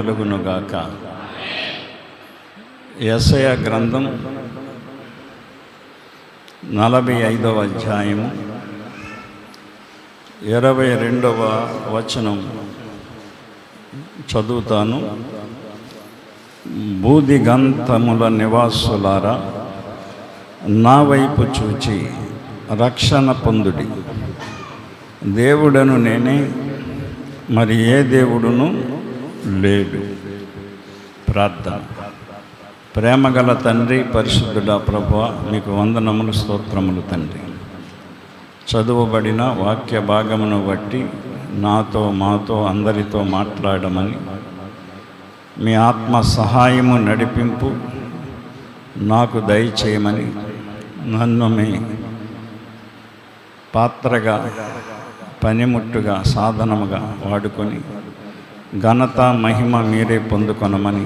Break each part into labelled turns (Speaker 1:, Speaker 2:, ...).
Speaker 1: కలుగునుగాక. యెషయా గ్రంథం 45వ అధ్యాయము 22వ వచనం చదువుతాను. బూదిగంతముల నివాసులారా, నా వైపు చూచి రక్షణ పొందుడి. దేవుడను నేనే, మరి ఏ దేవుడును లేడు. ప్రార్థన. ప్రేమగల తండ్రి, పరిశుద్ధుడా ప్రభువా, మీకు వందనములు, స్తోత్రములు తండ్రి. చదువబడిన వాక్య భాగమును బట్టి నాతో, మాతో, అందరితో మాట్లాడమని, మీ ఆత్మ సహాయము, నడిపింపు నాకు దయచేయమని, నన్ను మీ పాత్రగా, పనిముట్టుగా, సాధనముగా వాడుకొని ఘనత, మహిమ మీరే పొందుకొనమని,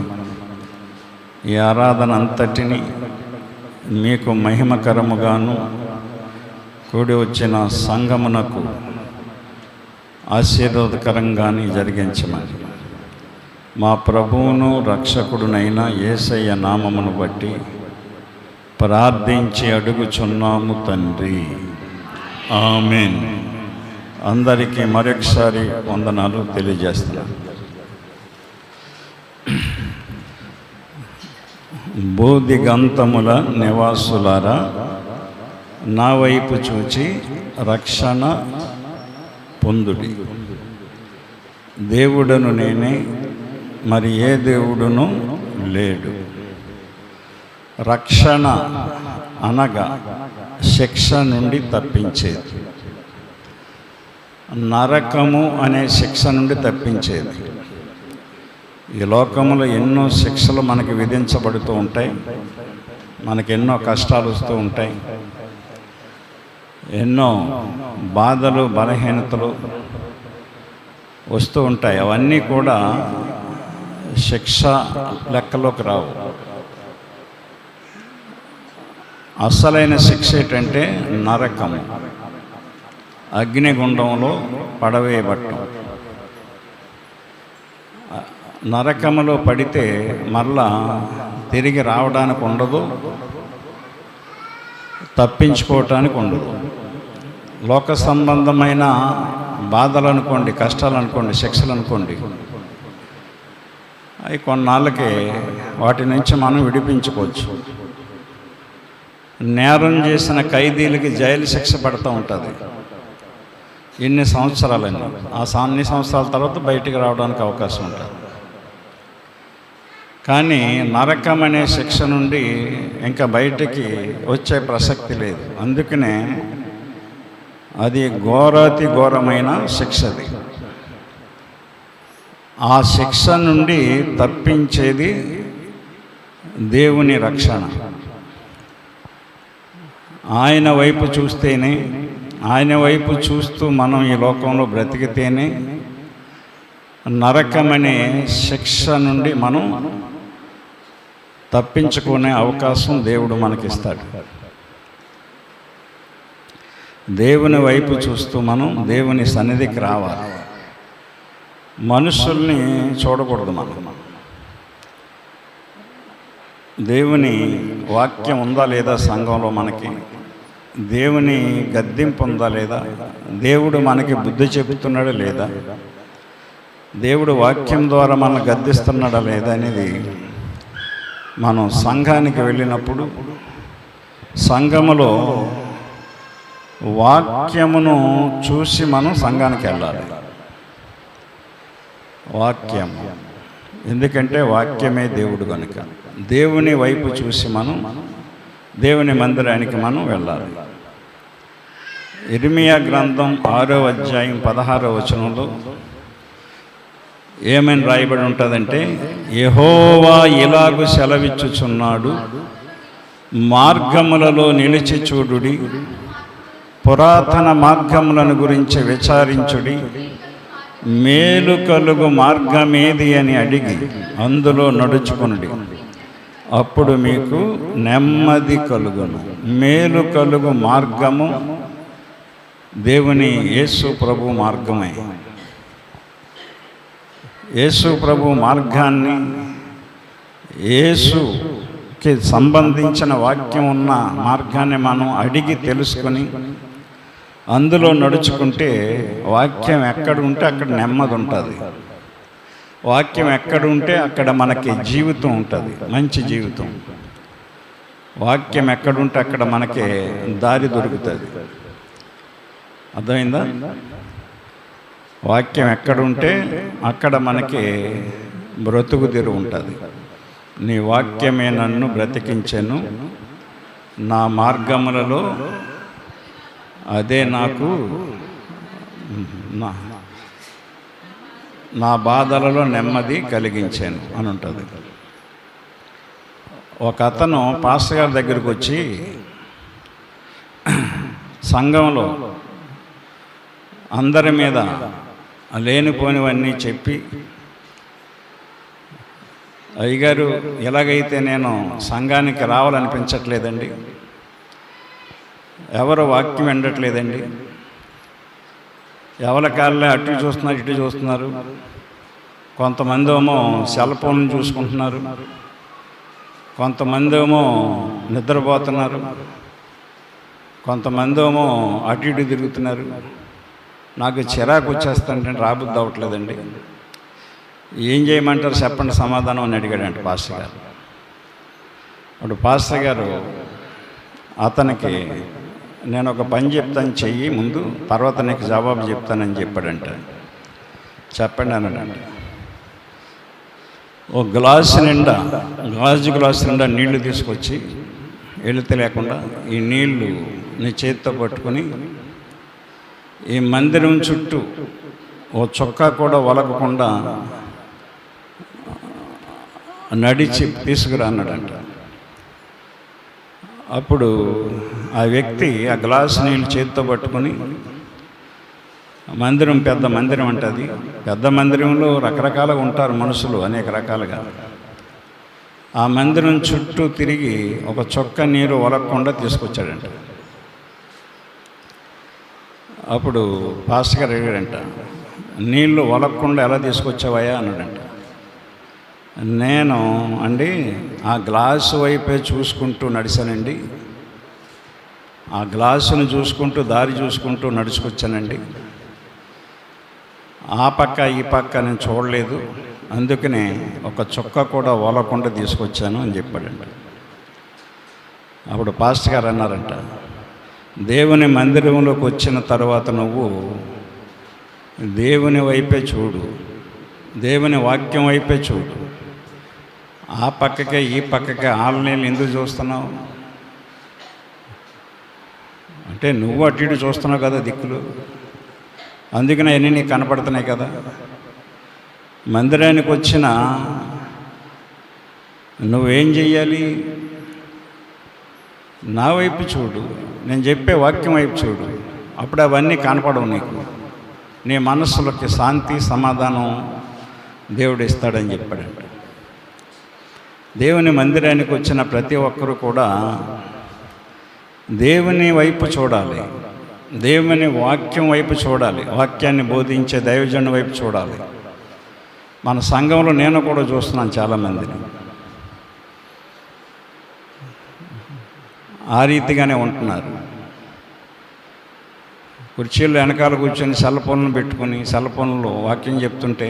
Speaker 1: ఈ ఆరాధన అంతటిని మీకు మహిమకరముగాను, కూడి వచ్చిన సంఘమునకు ఆశీర్వాదకరంగాని జరిగించమని, మా ప్రభువును రక్షకుడునైన యేసయ్య నామమును బట్టి ప్రార్థించి అడుగుచున్నాము తండ్రి. ఆమేన్. అందరికీ మరొకసారి వందనాలు తెలియజేస్తున్నాను. బూదిగంతముల నివాసులారా, నా వైపు చూచి రక్షణ పొందుడి. దేవుడను నేనే, మరి ఏ దేవుడును లేడు. రక్షణ అనగా శిక్ష నుండి తప్పించేది, నరకము అనే శిక్ష నుండి తప్పించేది. ఈ లోకములో ఎన్నో శిక్షలు మనకి విధించబడుతూ ఉంటాయి, మనకి ఎన్నో కష్టాలు వస్తూ ఉంటాయి, ఎన్నో బాధలు, బలహీనతలు వస్తూ ఉంటాయి. అవన్నీ కూడా శిక్ష లెక్కలోకి రావు. అసలైన శిక్ష ఏంటంటే నరకము, అగ్నిగుండంలో పడవేయబట్టం. నరకములో పడితే మరలా తిరిగి రావడానికి ఉండదు, తప్పించుకోవటానికి ఉండదు. లోక సంబంధమైన బాధలు అనుకోండి, కష్టాలు అనుకోండి, శిక్షలు అనుకోండి, అవి కొన్నాళ్ళకి వాటి నుంచి మనం విడిపించుకోవచ్చు. నేరం చేసిన ఖైదీలకి జైలు శిక్ష పడుతూ ఉంటుంది ఎన్ని సంవత్సరాలని. అన్ని సంవత్సరాల తర్వాత బయటికి రావడానికి అవకాశం ఉంటుంది. కానీ నరకం అనే శిక్ష నుండి ఇంకా బయటికి వచ్చే ప్రసక్తి లేదు. అందుకనే అది ఘోరాతి ఘోరమైన శిక్షది. ఆ శిక్ష నుండి తప్పించేది దేవుని రక్షణ. ఆయన వైపు చూస్తేనే, ఆయన వైపు చూస్తూ మనం ఈ లోకంలో బ్రతికితేనే నరకమనే శిక్ష నుండి మనం తప్పించుకునే అవకాశం దేవుడు మనకిస్తాడు. దేవుని వైపు చూస్తూ మనం దేవుని సన్నిధికి రావాలి. మనుషుల్ని చూడకూడదు. మనం దేవుని వాక్యం ఉందా లేదా సంఘంలో, మనకి దేవుని గద్దింపు ఉందా లేదా, దేవుడు మనకి బుద్ధి చెబుతున్నాడా లేదా, దేవుడు వాక్యం ద్వారా మనల్ని గద్దిస్తున్నాడా లేదా అనేది మనం సంఘానికి వెళ్ళినప్పుడు, సంఘములో వాక్యమును చూసి మనం సంఘానికి వెళ్ళాలి. వాక్యం, ఎందుకంటే వాక్యమే దేవుడు కనుక దేవుని వైపు చూసి మనం దేవుని మందిరానికి మనం వెళ్ళాలి. ఇర్మియా గ్రంథం 6వ అధ్యాయం 16వ వచనంలో ఏమని రాయబడి ఉంటుందంటే, యెహోవా ఇలాగు సెలవిచ్చుచున్నాడు, మార్గములలో నిలిచి చూడుడి, పురాతన మార్గములను గురించి విచారించుడి, మేలు కలుగు మార్గమేది అని అడిగి అందులో నడుచుకొనుడి, అప్పుడు మీకు నెమ్మది కలుగును. మేలు కలుగు మార్గము దేవుని యేసు ప్రభు మార్గమే. యేసు ప్రభు మార్గాన్ని, యేసుకి సంబంధించిన వాక్యం ఉన్న మార్గాన్ని మనం అడిగి తెలుసుకొని అందులో నడుచుకుంటే వాక్యం ఎక్కడ ఉంటే అక్కడ నెమ్మది ఉంటుంది. వాక్యం ఎక్కడ ఉంటే అక్కడ మనకి జీవితం ఉంటుంది, మంచి జీవితం. వాక్యం ఎక్కడుంటే అక్కడ మనకి దారి దొరుకుతుంది. అర్థమైందా? వాక్యం ఎక్కడుంటే అక్కడ మనకి బ్రతుకు తెరువు ఉంటుంది. నీ వాక్యమే నన్ను బ్రతికించెను, నా మార్గములలో అదే నాకు నా బాధలలో నెమ్మది కలిగించాను అని ఉంటుంది. ఒక అతను పాస్టర్ గారి దగ్గరికి వచ్చి సంఘంలో అందరి మీద లేనిపోనివన్నీ చెప్పి, అయ్యగారు ఎలాగైతే నేను సంఘానికి రావాలనిపించట్లేదండి, ఎవరు వాక్యం వినట్లేదండి, ఎవరి కాళ్ళే అటు చూస్తున్నారు ఇటు చూస్తున్నారు, కొంతమంది ఏమో సెల్ ఫోన్ చూసుకుంటున్నారు, కొంతమంది ఏమో నిద్రపోతున్నారు, కొంతమంది ఏమో అటు ఇటు తిరుగుతున్నారు, నాకు చిరాకు వచ్చేస్తుంటే రాబుద్ది అవ్వట్లేదండి, ఏం చేయమంటారు చెప్పండి సమాధానం అని అడిగాడంట పాస్టర్ గారు. అప్పుడు పాస్టర్ గారు అతనికి, నేను ఒక పని చెప్తాను చెయ్యి, ముందు తర్వాత నీకు జవాబు చెప్తానని చెప్పాడంట. చెప్పండి అన్నాడంట. ఓ గ్లాసు నిండా నీళ్లు తీసుకొచ్చి, వెళితే లేకుండా ఈ నీళ్లు నీ చేతితో పట్టుకొని ఈ మందిరం చుట్టూ ఓ చొక్కా కూడా ఒలగకుండా నడిచి తీసుకురా అన్నాడంట. అప్పుడు ఆ వ్యక్తి ఆ గ్లాసు నీళ్ళు చేతితో పట్టుకొని, మందిరం పెద్ద మందిరం అంటది, పెద్ద మందిరంలో రకరకాలుగా ఉంటారు మనుషులు, అనేక రకాలుగా. ఆ మందిరం చుట్టూ తిరిగి ఒక చొక్క నీరు ఒలగకుండా తీసుకొచ్చాడంట. అప్పుడు పాస్టర్ గారు అడిగాడంట, నీళ్ళు ఒలగకుండా ఎలా తీసుకొచ్చావయ్యా అన్నాడంట. నేను అండి ఆ గ్లాసు వైపే చూసుకుంటూ నడిచానండి, ఆ గ్లాసును చూసుకుంటూ దారి చూసుకుంటూ నడుచుకొచ్చానండి, ఆ పక్క ఈ పక్క నేను చూడలేదు, అందుకనే ఒక చొక్క కూడా ఓలకుండా తీసుకొచ్చాను అని చెప్పాడంట. అప్పుడు పాస్టర్ గారు అన్నారంట, దేవుని మందిరంలోకి వచ్చిన తర్వాత నువ్వు దేవుని వైపే చూడు, దేవుని వాక్యం వైపే చూడు, ఆ పక్కకే ఈ పక్కకే ఆన్లైన్ ఎందుకు చూస్తున్నావు అంటే నువ్వు అటు ఇటు చూస్తున్నావు కదా దిక్కులు, అందుకనే అన్నీ నీకు కనపడుతున్నాయి కదా. మందిరానికి వచ్చిన నువ్వేం చెయ్యాలి? నా వైపు చూడు, నేను చెప్పే వాక్యం వైపు చూడు, అప్పుడు అవన్నీ కనపడవు నీకు. నీ మనస్సులోకి శాంతి సమాధానం దేవుడు ఇస్తాడని చెప్పాడంట. దేవుని మందిరానికి వచ్చిన ప్రతి ఒక్కరూ కూడా దేవుని వైపు చూడాలి, దేవుని వాక్యం వైపు చూడాలి, వాక్యాన్ని బోధించే దైవజనుడి వైపు చూడాలి. మన సంఘంలో నేను కూడా చూస్తున్నాను చాలామందిని ఆ రీతిగానే ఉంటున్నారు. కుర్చీలు వెనకాల కూర్చొని సెల్ ఫోన్లు పెట్టుకొని సెల్ ఫోన్లో వాక్యం చెప్తుంటే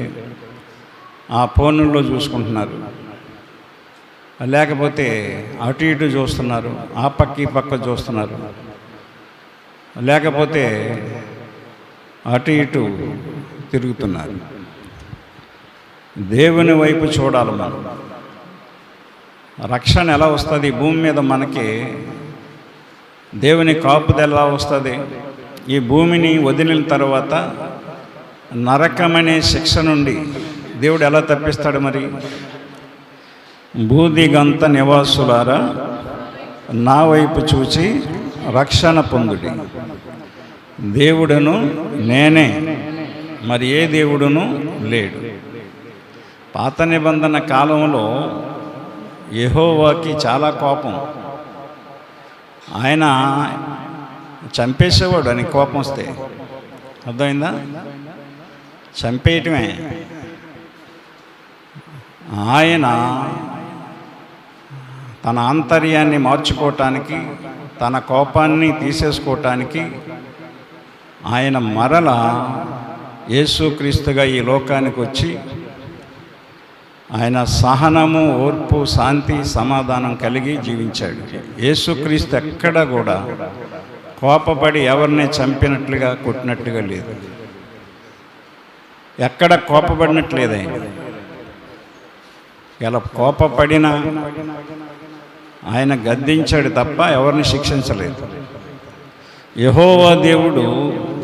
Speaker 1: ఆ ఫోన్లో చూసుకుంటున్నారు, లేకపోతే అటు ఇటు చూస్తున్నారు, ఆ పక్క ఈ పక్క చూస్తున్నారు, లేకపోతే అటు ఇటు తిరుగుతున్నారు. దేవుని వైపు చూడాలి మనం. రక్షణ ఎలా వస్తుంది భూమి మీద? మనకి దేవుని కాపుదల ఎలా వస్తుంది? ఈ భూమిని వదిలిన తర్వాత నరకమనే శిక్ష నుండి దేవుడు ఎలా తప్పిస్తాడు? మరి భూదిగంత నివాసులారా నా వైపు చూచి రక్షణ పొందుడి, దేవుడును నేనే, మరి ఏ దేవుడును లేడు. పాత నిబంధన కాలంలో యెహోవాకి చాలా కోపం, ఆయన చంపేసేవాడు అని కోపం వస్తే. అర్థమైందా? చంపేయటమే. ఆయన తన ఆంతర్యాన్ని మార్చుకోవటానికి, తన కోపాన్ని తీసేసుకోవటానికి ఆయన మరల యేసుక్రీస్తుగా ఈ లోకానికి వచ్చి ఆయన సహనము, ఓర్పు, శాంతి, సమాధానం కలిగి జీవించాడు. యేసుక్రీస్తు ఎక్కడ కూడా కోపపడి ఎవరిని చంపినట్లుగా, కొట్టినట్లుగా లేదు. ఎక్కడ కోపపడినట్లేదు ఆయన. ఇలా కోపపడిన ఆయన గద్దించాడు తప్ప ఎవరిని శిక్షించలేదు. యెహోవా దేవుడు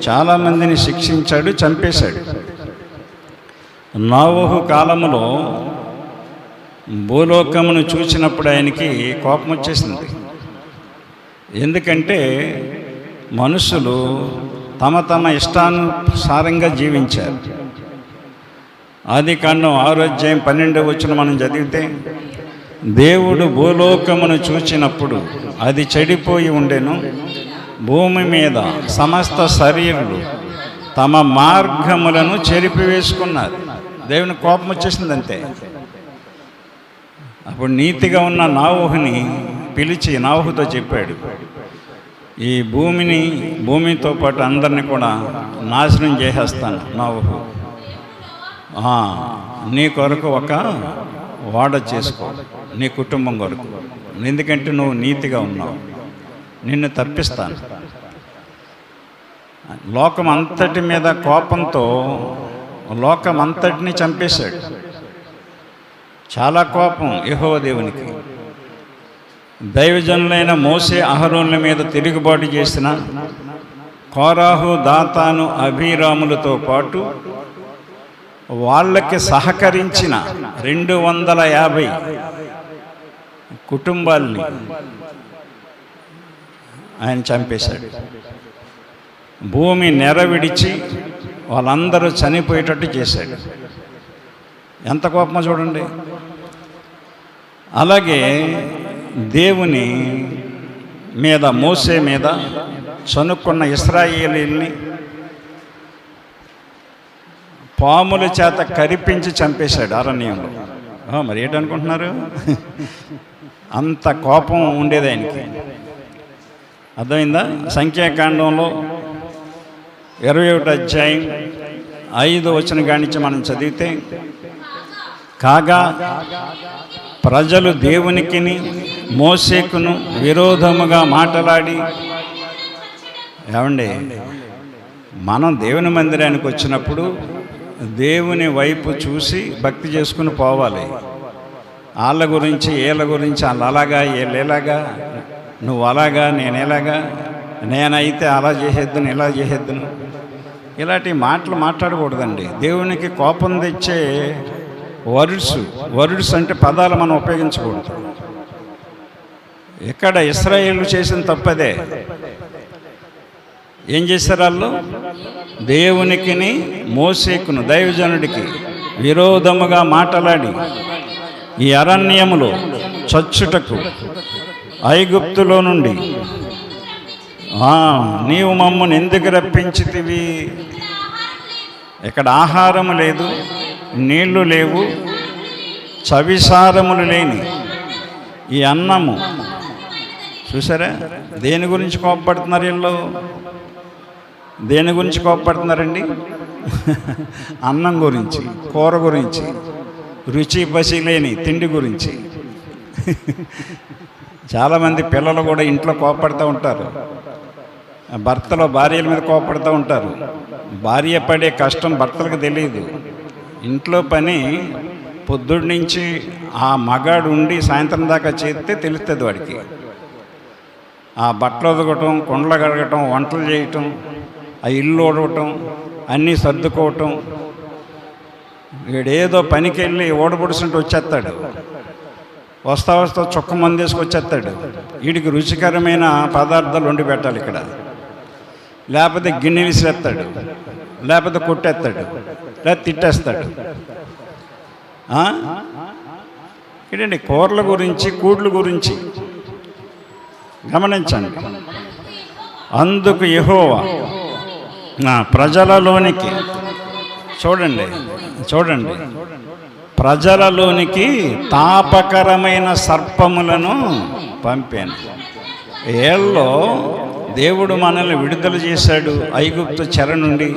Speaker 1: చాలామందిని శిక్షించాడు, చంపేశాడు. నోవహు కాలములో భూలోకమును చూసినప్పుడు ఆయనకి కోపం వచ్చేసింది. ఎందుకంటే మనుషులు తమ తమ ఇష్టానుసారంగా జీవించారు. ఆదికాండం 6:12 మనం చదివితే, దేవుడు భూలోకమును చూచినప్పుడు అది చెడిపోయి ఉండెను, భూమి మీద సమస్త శరీరులు తమ మార్గములను చెరిపివేసుకున్నారు. దేవుని కోపం వచ్చేసింది అంతే. అప్పుడు నీతిగా ఉన్న నోవహుని పిలిచి నోవహుతో చెప్పాడు, ఈ భూమితో పాటు అందరినీ కూడా నాశనం చేసేస్తాను నోవహు, నీ కొరకు ఒక ఓడ చేసుకో, నీ కుటుంబం కొరకు, ఎందుకంటే నువ్వు నీతిగా ఉన్నావు, నిన్ను తప్పిస్తాను. లోకం అంతటి మీద కోపంతో లోకం అంతటిని చంపేశాడు. చాలా కోపం యెహోవా దేవునికి. దైవజనులైన మోసే, అహరోనుల మీద తిరుగుబాటు చేసిన కోరాహు, దాతాను, అబీరాములతో పాటు వాళ్ళకి సహకరించిన 250 కుటుంబాల్ని ఆయన చంపేశాడు. భూమి నెరవిడిచి వాళ్ళందరూ చనిపోయేటట్టు చేశాడు. ఎంత కోపమో చూడండి. అలాగే దేవుని మీద, మోసే మీద చనుక్కున్న ఇశ్రాయేలీల్ని పాముల చేత కరిపించి చంపేశాడు అరణ్యంలో. మరి ఏంటనుకుంటున్నారు? అంత కోపం ఉండేది ఆయనకి. అర్థమైందా? సంఖ్యాకాండంలో 21:5 కానించి మనం చదివితే, కాగా ప్రజలు దేవునికిని మోసేకును విరోధముగా మాట్లాడి, ఏమండి, మనం దేవుని మందిరానికి వచ్చినప్పుడు దేవుని వైపు చూసి భక్తి చేసుకుని పోవాలి. వాళ్ళ గురించి, వీళ్ళ గురించి, వాళ్ళు అలాగా, వీళ్ళు ఎలాగా, నువ్వు అలాగా, నేను ఎలాగా, నేనైతే అలా చేసేద్దును, ఇలా చేసేద్దును, ఇలాంటి మాటలు మాట్లాడకూడదండి. దేవునికి కోపం తెచ్చే వర్డ్స్ అంటే పదాలు మనం ఉపయోగించకూడదు. ఇక్కడ ఇశ్రాయేలు చేసిన తప్పదే. ఏం చేశారు వాళ్ళు? దేవునికిని మోసేకును, దైవజనుడికి విరోధముగా మాట్లాడి ఈ అరణ్యములో చచ్చుటకు ఐగుప్తులో నుండి నీవు మమ్మల్ని ఎందుకు రప్పించితివి? ఇక్కడ ఆహారము లేదు, నీళ్లు లేవు, చవిసారములు లేని ఈ అన్నము చూసారా? దేని గురించి కోపపడుతున్నారు వీళ్ళు? దేని గురించి కోపపడుతున్నారండి? అన్నం గురించి, కూర గురించి, రుచి పసి లేని తిండి గురించి. చాలామంది పిల్లలు కూడా ఇంట్లో కోపపడుతూ ఉంటారు. భర్తలో భార్యల మీద కోపపడుతూ ఉంటారు. భార్య పడే కష్టం భర్తలకు తెలియదు. ఇంట్లో పని పొద్దుడి నుంచి ఆ మగాడు ఉండి సాయంత్రం దాకా చేస్తే తెలుస్తుంది వాడికి. ఆ బట్టలు ఉదగటం, కుండలు కడగటం, వంటలు చేయటం, ఆ ఇల్లు ఓడవటం, అన్నీ సర్దుకోవటం. వీడేదో పనికి వెళ్ళి ఓడబొడుచుంటూ వచ్చేస్తాడు. వస్తా చుక్క మంది వేసుకొచ్చేస్తాడు. వీడికి రుచికరమైన పదార్థాలు వండి పెట్టాలి ఇక్కడ. లేకపోతే గిన్నెలు విసిరేస్తాడు, లేకపోతే కొట్టేస్తాడు, లేకపోతే తిట్టేస్తాడు. ఏంటండి కూరల గురించి, కూడ్ల గురించి గమనించండి. అందుకు యెహోవా ప్రజలలోనికి చూడండి ప్రజలలోనికి తాపకరమైన సర్పములను పంపాను. ఏళ్ళలో దేవుడు మనల్ని విడుదల చేశాడు ఐగుప్తు చెర నుండి.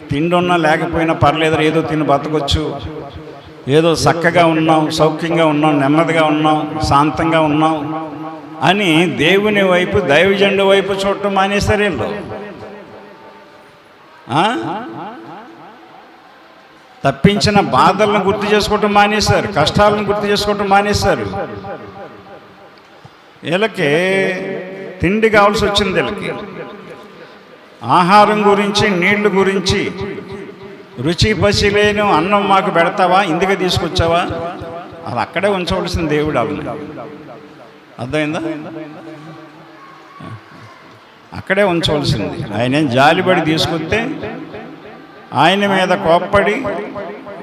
Speaker 1: తిండున్నా లేకపోయినా పర్లేదు, ఏదో తిని బతకొచ్చు, ఏదో చక్కగా ఉన్నాం, సౌఖ్యంగా ఉన్నాం, నెమ్మదిగా ఉన్నాం, శాంతంగా ఉన్నాం అని దేవుని వైపు, దైవజనుడి వైపు చూడటం మానేశారు వీళ్ళు. తప్పించిన బాధలను గుర్తు చేసుకోవటం మానేశారు, కష్టాలను గుర్తు చేసుకోవటం మానేశారు. వీళ్ళకి తిండి కావాల్సి వచ్చింది. వీళ్ళకి ఆహారం గురించి, నీళ్లు గురించి, రుచి పసి లేని అన్నం మాకు పెడతావా, ఇందుకే తీసుకొచ్చావా, అది అక్కడే ఉంచవలసిన దేవుడు వాళ్ళని. అర్థమైందా? అక్కడే ఉంచవలసింది. ఆయన జాలిపడి తీసుకొస్తే ఆయన మీద కోప్పడి,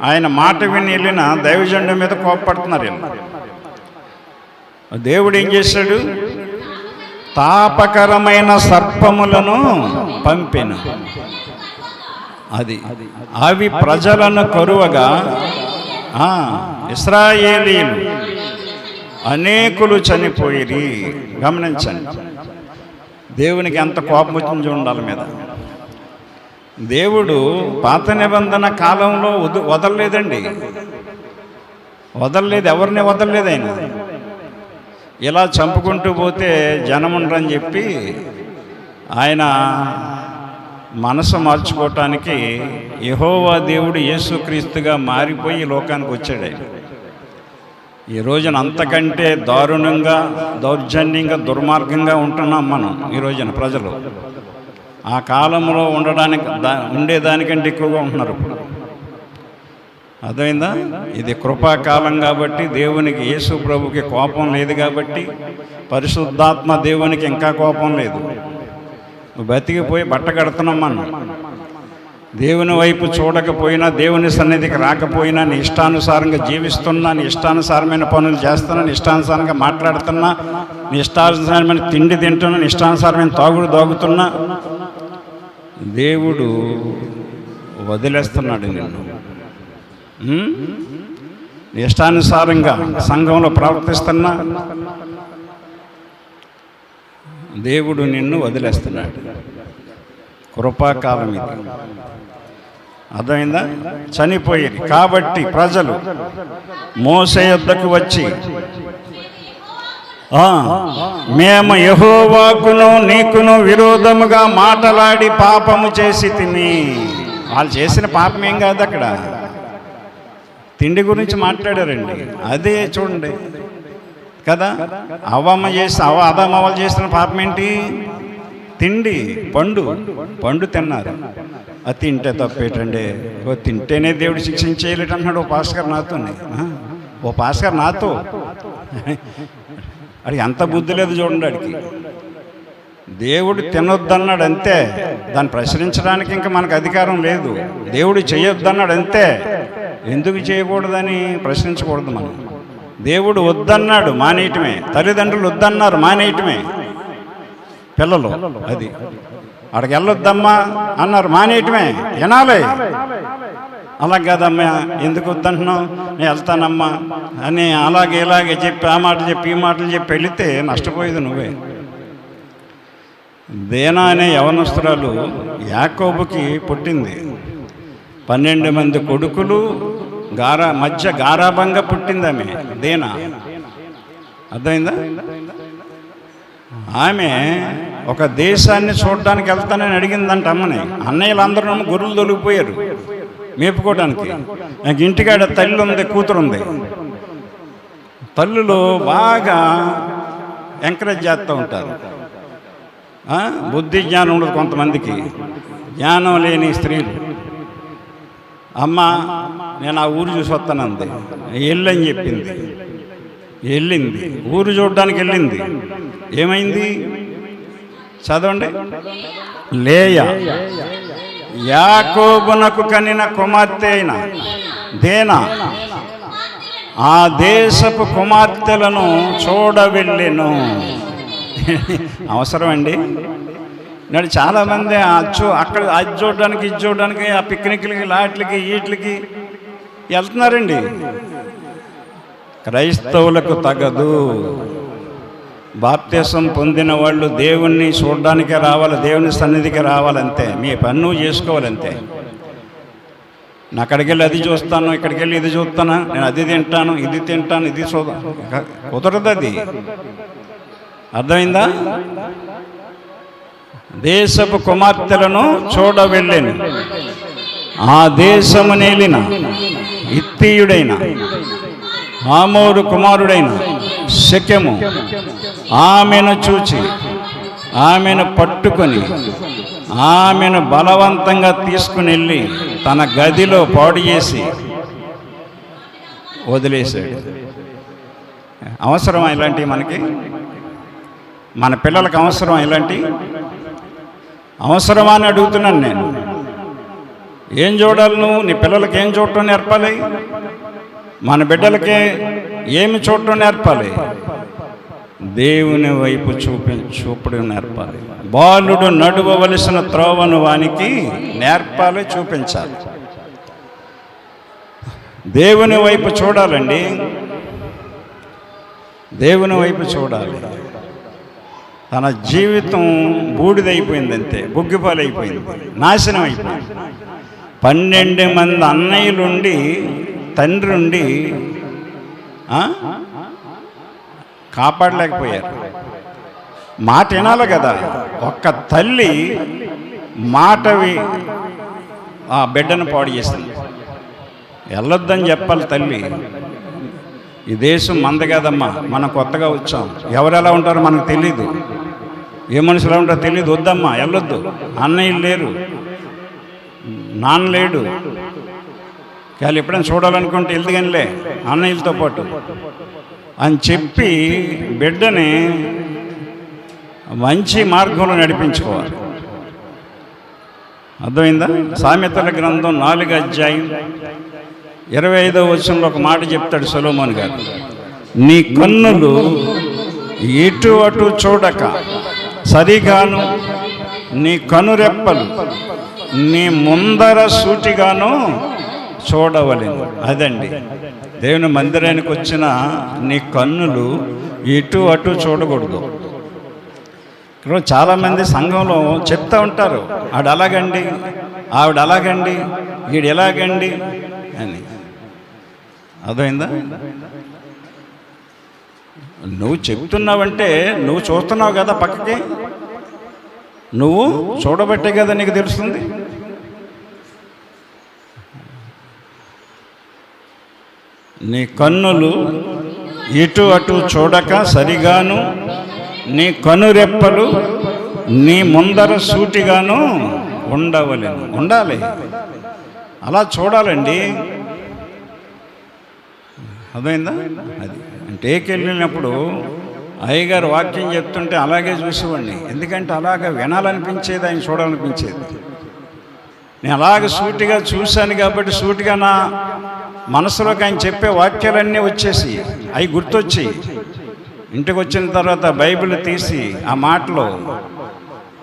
Speaker 1: ఆయన మాట విని వెళ్ళిన దైవజనుడి మీద కోప్పడుతున్నారు వీళ్ళు. దేవుడు ఏం చేశాడు? తాపకరమైన సర్పములను పంపెను. అవి ప్రజలను కరువగా ఇశ్రాయేలీయులు అనేకులు చనిపోయిరి. గమనించండి, దేవునికి ఎంత కోపం వచ్చింది ఉండాలి మీద. దేవుడు పాత నిబంధన కాలంలో వదలలేదండి, వదలలేదు, ఎవరిని వదలలేదు. ఆయన ఇలా చంపుకుంటూ పోతే జనం ఉండరని చెప్పి ఆయన మనసు మార్చుకోవటానికి యెహోవా దేవుడు యేసుక్రీస్తుగా మారిపోయి ఈ లోకానికి వచ్చాడు. ఆయన ఈ రోజున అంతకంటే దారుణంగా, దౌర్జన్యంగా, దుర్మార్గంగా ఉంటున్నాం మనం ఈ రోజున ప్రజలు. ఆ కాలంలో ఉండేదానికంటే ఎక్కువగా ఉంటున్నారు ఇప్పుడు. అర్థమైందా? ఇది కృపాకాలం కాబట్టి, దేవునికి, యేసు ప్రభుకి కోపం లేదు కాబట్టి, పరిశుద్ధాత్మ దేవునికి ఇంకా కోపం లేదు. బతికిపోయి బట్ట కడుతున్నాం మనం. దేవుని వైపు చూడకపోయినా, దేవుని సన్నిధికి రాకపోయినా, నీ ఇష్టానుసారంగా జీవిస్తున్నా, నీ ఇష్టానుసారమైన పనులు చేస్తున్నా, నీ ఇష్టానుసారంగా మాట్లాడుతున్నా, నీ ఇష్టానుసారమైన తిండి తింటున్నా, నీ ఇష్టానుసారమైన తాగుడు దాగుతున్నా, దేవుడు వదిలేస్తున్నాడు నిన్ను. ఇష్టానుసారంగా సంఘంలో ప్రవర్తిస్తున్నా దేవుడు నిన్ను వదిలేస్తున్నాడు. కృపాకాలం ఇది. అర్థమైందా? చనిపోయేది కాబట్టి ప్రజలు మోసే యొద్దకు వచ్చి, మేము యెహోవాకును నీకును విరోధముగా మాటలాడి పాపము చేసి తిని. వాళ్ళు చేసిన పాపం ఏం కాదు, అక్కడ తిండి గురించి మాట్లాడారండి. అదే చూడండి కదా, అవ్వమ్మలు చేసిన పాపం ఏంటి? తిండి, పండు తిన్నారు. అది తింటే తప్పేటండి. తింటేనే దేవుడు శిక్షించేయలేట అన్నాడు ఓ పాస్టర్ నాతో. అడిగి అంత బుద్ధి లేదు చూడండి. అడిగి దేవుడు తినొద్దన్నాడు అంతే, దాన్ని ప్రశ్నించడానికి ఇంకా మనకు అధికారం లేదు. దేవుడు చేయొద్దన్నాడు అంతే, ఎందుకు చేయకూడదని ప్రశ్నించకూడదు మనం. దేవుడు వద్దన్నాడు, మానేయటమే. తల్లిదండ్రులు వద్దన్నారు, మానేయటమే. పిల్లలు అది అక్కడికి వెళ్ళొద్దమ్మా అన్నారు, మానేయటమే, వినాలి. అలా కాదమ్మా, ఎందుకు వద్దంటున్నావు, నేను వెళ్తానమ్మా అని ఇలాగే చెప్పి, ఆ మాటలు చెప్పి, ఈ మాటలు చెప్పి వెళితే నష్టపోయేది నువ్వే. దేనా అనే యవనస్తురాలు యాకోబుకి పుట్టింది. 12 మంది కొడుకులు మధ్య గారాభంగా పుట్టింది ఆమె దేనా. అర్థమైందా? ఆమె ఒక దేశాన్ని చూడడానికి వెళ్తానని అడిగిందంట అమ్మని. అన్నయ్యలందరూ గొర్రెలు తొలిగిపోయారు మేపుకోవడానికి. నాకు ఇంటికాడ తల్లి ఉంది, కూతురు ఉంది. తల్లులు బాగా ఎంకరేజ్ చేస్తూ ఉంటారు. బుద్ధి జ్ఞానం ఉండదు కొంతమందికి, జ్ఞానం లేని స్త్రీలు. అమ్మ నేను ఆ ఊరు చూసి వస్తానంది, వెళ్ళని చెప్పింది. వెళ్ళింది, ఊరు చూడడానికి వెళ్ళింది. ఏమైంది చదవండి. లేయా యాకోబునకు కనిన కుమార్తె అయిన దేనా ఆ దేశపు కుమార్తెలను చూడవెళ్ళెను. అవసరం అండి. నేను చాలామంది అక్కడ అది చూడడానికి, ఇది చూడడానికి, ఆ పిక్నిక్లకి, లాట్లకి, వీటికి వెళ్తున్నారండి. క్రైస్తవులకు తగదు. బాప్తిసం పొందిన వాళ్ళు దేవుణ్ణి చూడడానికే రావాలి, దేవుని సన్నిధికి రావాలంతే. మీ పని నువ్వు చేసుకోవాలంతే. నేను అక్కడికి వెళ్ళి అది చూస్తాను, ఇక్కడికి వెళ్ళి ఇది చూస్తాను, నేను అది తింటాను, ఇది తింటాను, ఇది కుదరదు. అది అర్థమైందా? దేశపు కుమార్తెలను చూడవెళ్ళాను. ఆ దేశము నేలిన ఇత్తీయుడైన హామోరు కుమారుడైన షెకెము ఆమెను చూచి ఆమెను పట్టుకొని ఆమెను బలవంతంగా తీసుకుని వెళ్ళి తన గదిలో పాడు చేసి వదిలేశాడు. అవసరమా ఇలాంటివి మనకి? మన పిల్లలకు అవసరం ఇలాంటి? అవసరమా అని అడుగుతున్నాను నేను. ఏం చూడాలి నువ్వు? నీ పిల్లలకి ఏం చూడటం నేర్పాలి? మన బిడ్డలకి ఏమి చూడటం నేర్పాలి? దేవుని వైపు చూపడం నేర్పాలి. బాలుడు నడువవలసిన త్రోవను వానికి నేర్పాలి, చూపించాలి. దేవుని వైపు చూడాలండి. దేవుని వైపు చూడాలి. తన జీవితం బూడిదైపోయింది, అంతే, బొగ్గిపాలైపోయింది, నాశనం అయిపోయింది. 12 మంది అన్నయ్యలుండి తండ్రి ఉండి కాపాడలేకపోయారు. మాట వినాలి కదా. ఒక్క తల్లి మాటవి ఆ బిడ్డను పాడు చేసింది. వెళ్ళొద్దని చెప్పాలి తల్లి. ఈ దేశం మంద కాదమ్మా, మనం కొత్తగా వచ్చాం. ఎవరెలా ఉంటారో మనకు తెలీదు, ఏ మనుషులు ఉంటారో తెలీదు. వద్దమ్మా, వెళ్ళొద్దు. అన్నయ్యలు లేరు, నాన్న లేడు. వాళ్ళు ఎప్పుడైనా చూడాలనుకుంటే వెళ్తుగానిలే అన్నయ్యలతో పాటు అని చెప్పి బిడ్డని మంచి మార్గంలో నడిపించుకోవాలి. అర్థమైందా? సామెతల గ్రంథం 4వ అధ్యాయం 25వ వచనంలో ఒక మాట చెప్తాడు సొలొమోను గారు. నీ కన్నులు ఎటు అటు చూడక సరిగాను, నీ కనురెప్పలు నీ ముందర సూటిగాను చూడవలెను. అదండి దేవుని మందిరానికి వచ్చిన నీ కన్నులు ఎటు అటు చూడకూడదు. ఇక్కడ చాలామంది సంఘంలో చెప్తూ ఉంటారు, ఆవిడ అలాగండి, ఆవిడ అలాగండి, ఈడు ఎలాగండి అని. అర్థమైందా? నువ్వు చెప్తున్నావంటే నువ్వు చూస్తున్నావు కదా పక్కకి, నువ్వు చూడబట్టే కదా నీకు తెలుస్తుంది. నీ కన్నులు ఇటు అటు చూడక సరిగాను, నీ కనురెప్పలు నీ ముందర సూటిగాను ఉండవలెను. ఉండాలి, అలా చూడాలండి. అర్థమైందా? అది టేకెళ్ళినప్పుడు అయ్యగారు వాక్యం చెప్తుంటే అలాగే చూసేవాడిని. ఎందుకంటే అలాగ వినాలనిపించేది, ఆయన చూడాలనిపించేది. నేను అలాగ సూటిగా చూశాను కాబట్టి సూటిగా నా మనసులోకి ఆయన చెప్పే వాక్యాలన్నీ వచ్చేసి అవి గుర్తొచ్చి ఇంటికి వచ్చిన తర్వాత బైబిల్ తీసి ఆ మాటలో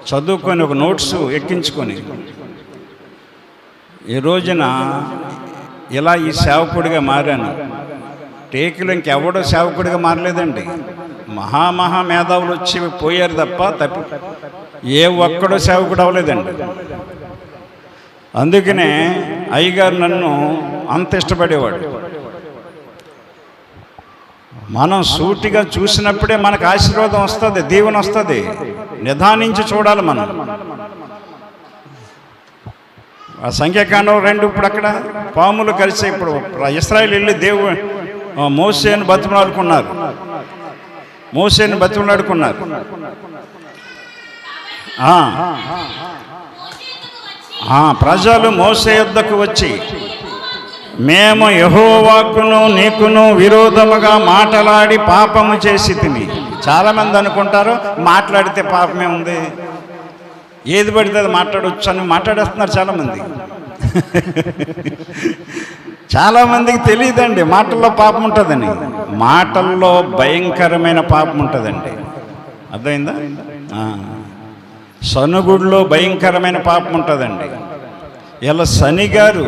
Speaker 1: చదువుకొని ఒక నోట్స్ ఎక్కించుకొని ఈ రోజున ఇలా ఈ సేవకుడిగా మారాను. టేకులు ఇంకెవడో సేవకుడిగా మారలేదండి. మహా మేధావులు వచ్చి పోయారు తప్ప ఏ ఒక్కడో సేవకుడు అవ్వలేదండి. అందుకనే అయ్యగారు నన్ను అంత ఇష్టపడేవాడు. మనం సూటిగా చూసినప్పుడే మనకు ఆశీర్వాదం వస్తుంది, దీవెన వస్తుంది. నిదానించి చూడాలి మనం. ఆ సంఖ్యాకాండం 2 ఇప్పుడు అక్కడ పాములు కలిసి ఇప్పుడు ఇశ్రాయేలు వెళ్ళి మోసేను బతిమలాడుకున్నారు. ప్రజలు మోసే యొద్దకు వచ్చి, మేము యెహోవాకును నీకును విరోధముగా మాట్లాడి పాపము చేసి తిని. చాలామంది అనుకుంటారు మాట్లాడితే పాపమే ఉంది, ఏది పడితే అది మాట్లాడవచ్చు అని మాట్లాడేస్తున్నారు చాలామంది. చాలామందికి తెలియదండి మాటల్లో పాపం ఉంటుందని. మాటల్లో భయంకరమైన పాపం ఉంటుందండి. అర్థమైందా? సనుగుడిలో భయంకరమైన పాపం ఉంటుందండి. ఇలా శని గారు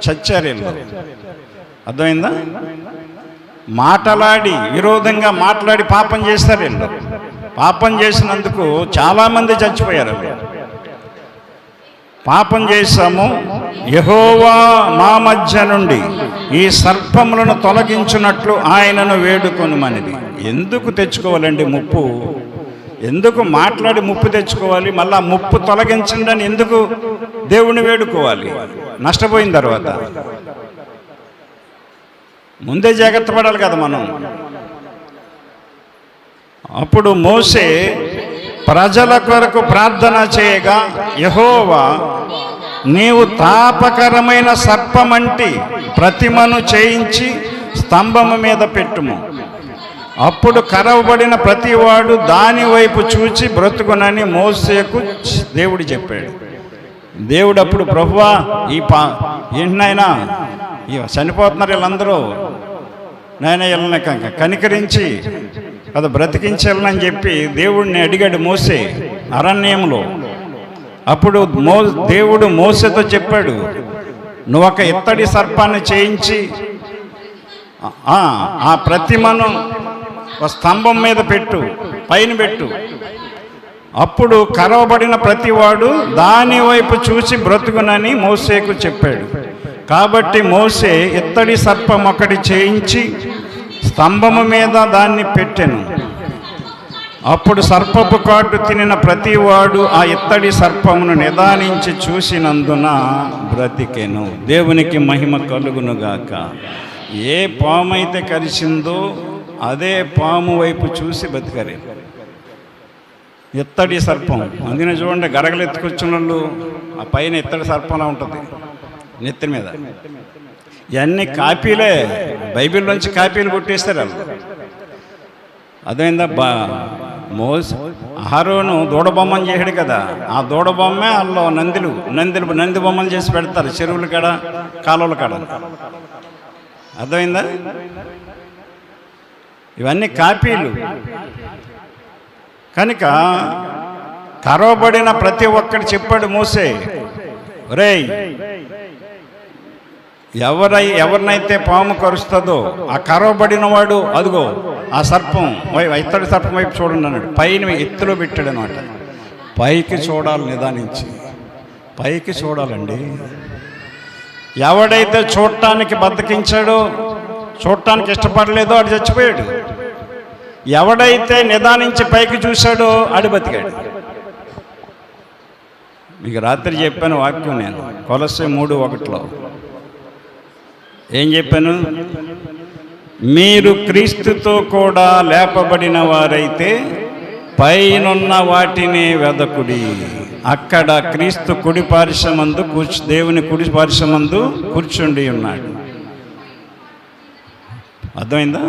Speaker 1: చచ్చారు వీళ్ళు. అర్థమైందా? మాటలాడి విరోధంగా మాట్లాడి పాపం చేస్తారు వీళ్ళు. పాపం చేసినందుకు చాలామంది చచ్చిపోయారు. పాపం చేశాము, యెహోవా మా మధ్య నుండి ఈ సర్పములను తొలగించున్నట్లు ఆయనను వేడుకొనుమనిది. ఎందుకు తెచ్చుకోవాలండి ముప్పు? ఎందుకు మాట్లాడి ముప్పు తెచ్చుకోవాలి? మళ్ళా ముప్పు తొలగించండి అని ఎందుకు దేవుణ్ణి వేడుకోవాలి నష్టపోయిన తర్వాత? ముందే జాగ్రత్త పడాలి కదా మనం. అప్పుడు మోషే ప్రజల కొరకు ప్రార్థన చేయగా, యెహోవా నీవు తాపకరమైన సర్పమంటి ప్రతిమను చేయించి స్తంభము మీద పెట్టుము, అప్పుడు కరవబడిన ప్రతివాడు దాని వైపు చూచి బ్రతుకునని మోసేకు దేవుడు చెప్పాడు. దేవుడు అప్పుడు, ప్రభువా ఏంటినైనా చనిపోతున్నారు వీళ్ళందరూ, నాయన వీళ్ళని కనికరించి అది బ్రతికించాలని చెప్పి దేవుడిని అడిగాడు మోసే అరణ్యంలో. అప్పుడు దేవుడు మోసేతో చెప్పాడు, నువ్వు ఒక ఇత్తడి సర్పాన్ని చేయించి ఆ ప్రతిమను ఒక స్తంభం మీద పెట్టు, పైన పెట్టు, అప్పుడు కరవబడిన ప్రతివాడు దాని వైపు చూసి బ్రతుకునని మోసేకు చెప్పాడు. కాబట్టి మోసే ఇత్తడి సర్పం ఒకటి చేయించి స్తంభము మీద దాన్ని పెట్టెను. అప్పుడు సర్పపు కాటు తినిన ప్రతివాడు ఆ ఇత్తడి సర్పమును నిదానించి చూసినందున బ్రతికెను. దేవునికి మహిమ కలుగునుగాక. ఏ పాము అయితే కరిచిందో అదే పాము వైపు చూసి బతికరే. ఇత్తడి సర్పం, అందుకనే చూడండి గరగలు ఎత్తుకొచ్చిన వాళ్ళు ఆ పైన ఇత్తడి సర్పంలా ఉంటుంది నెత్తి మీద. ఇవన్నీ కాపీలే, బైబిల్లోంచి కాపీలు కొట్టేస్తారు వాళ్ళు. అదేందా అహరోను దూడబొమ్మని చేశాడు కదా, ఆ దూడబొమ్మే వాళ్ళు నంది బొమ్మలు చేసి పెడతారు చెరువుల కాడ, కాలువల కాడ. అర్థమైందా? ఇవన్నీ కాపీలు. కనుక కరవబడిన ప్రతి ఒక్కడు చెప్పాడు మోసే, ఒరేయ్ ఎవరినైతే పాము కరుస్తుందో ఆ కరవబడిన వాడు అదిగో ఆ సర్పం ఇత్తడి సర్పం వైపు చూడండి అన్నాడు. పైన ఎత్తులో పెట్టాడు అనమాట. పైకి చూడాలి, నిదానించి పైకి చూడాలండి. ఎవడైతే చూడటానికి బద్దకించాడో, చూడటానికి ఇష్టపడలేదో ఆడు చచ్చిపోయాడు. ఎవడైతే నిదానించి పైకి చూశాడో ఆడు బతికాడు. మీకు రాత్రి చెప్పాను వాక్యం, నేను కొలస్సే 3:1 ఏం చెప్పాను? మీరు క్రీస్తుతో కూడా లేపబడిన వారైతే పైనున్న వాటిని వెదకుడి, అక్కడ క్రీస్తు కుడి పార్శ్వమందు దేవుని కుడి పార్శ్వమందు కూర్చుండి ఉన్నాడు. అర్థమైందా?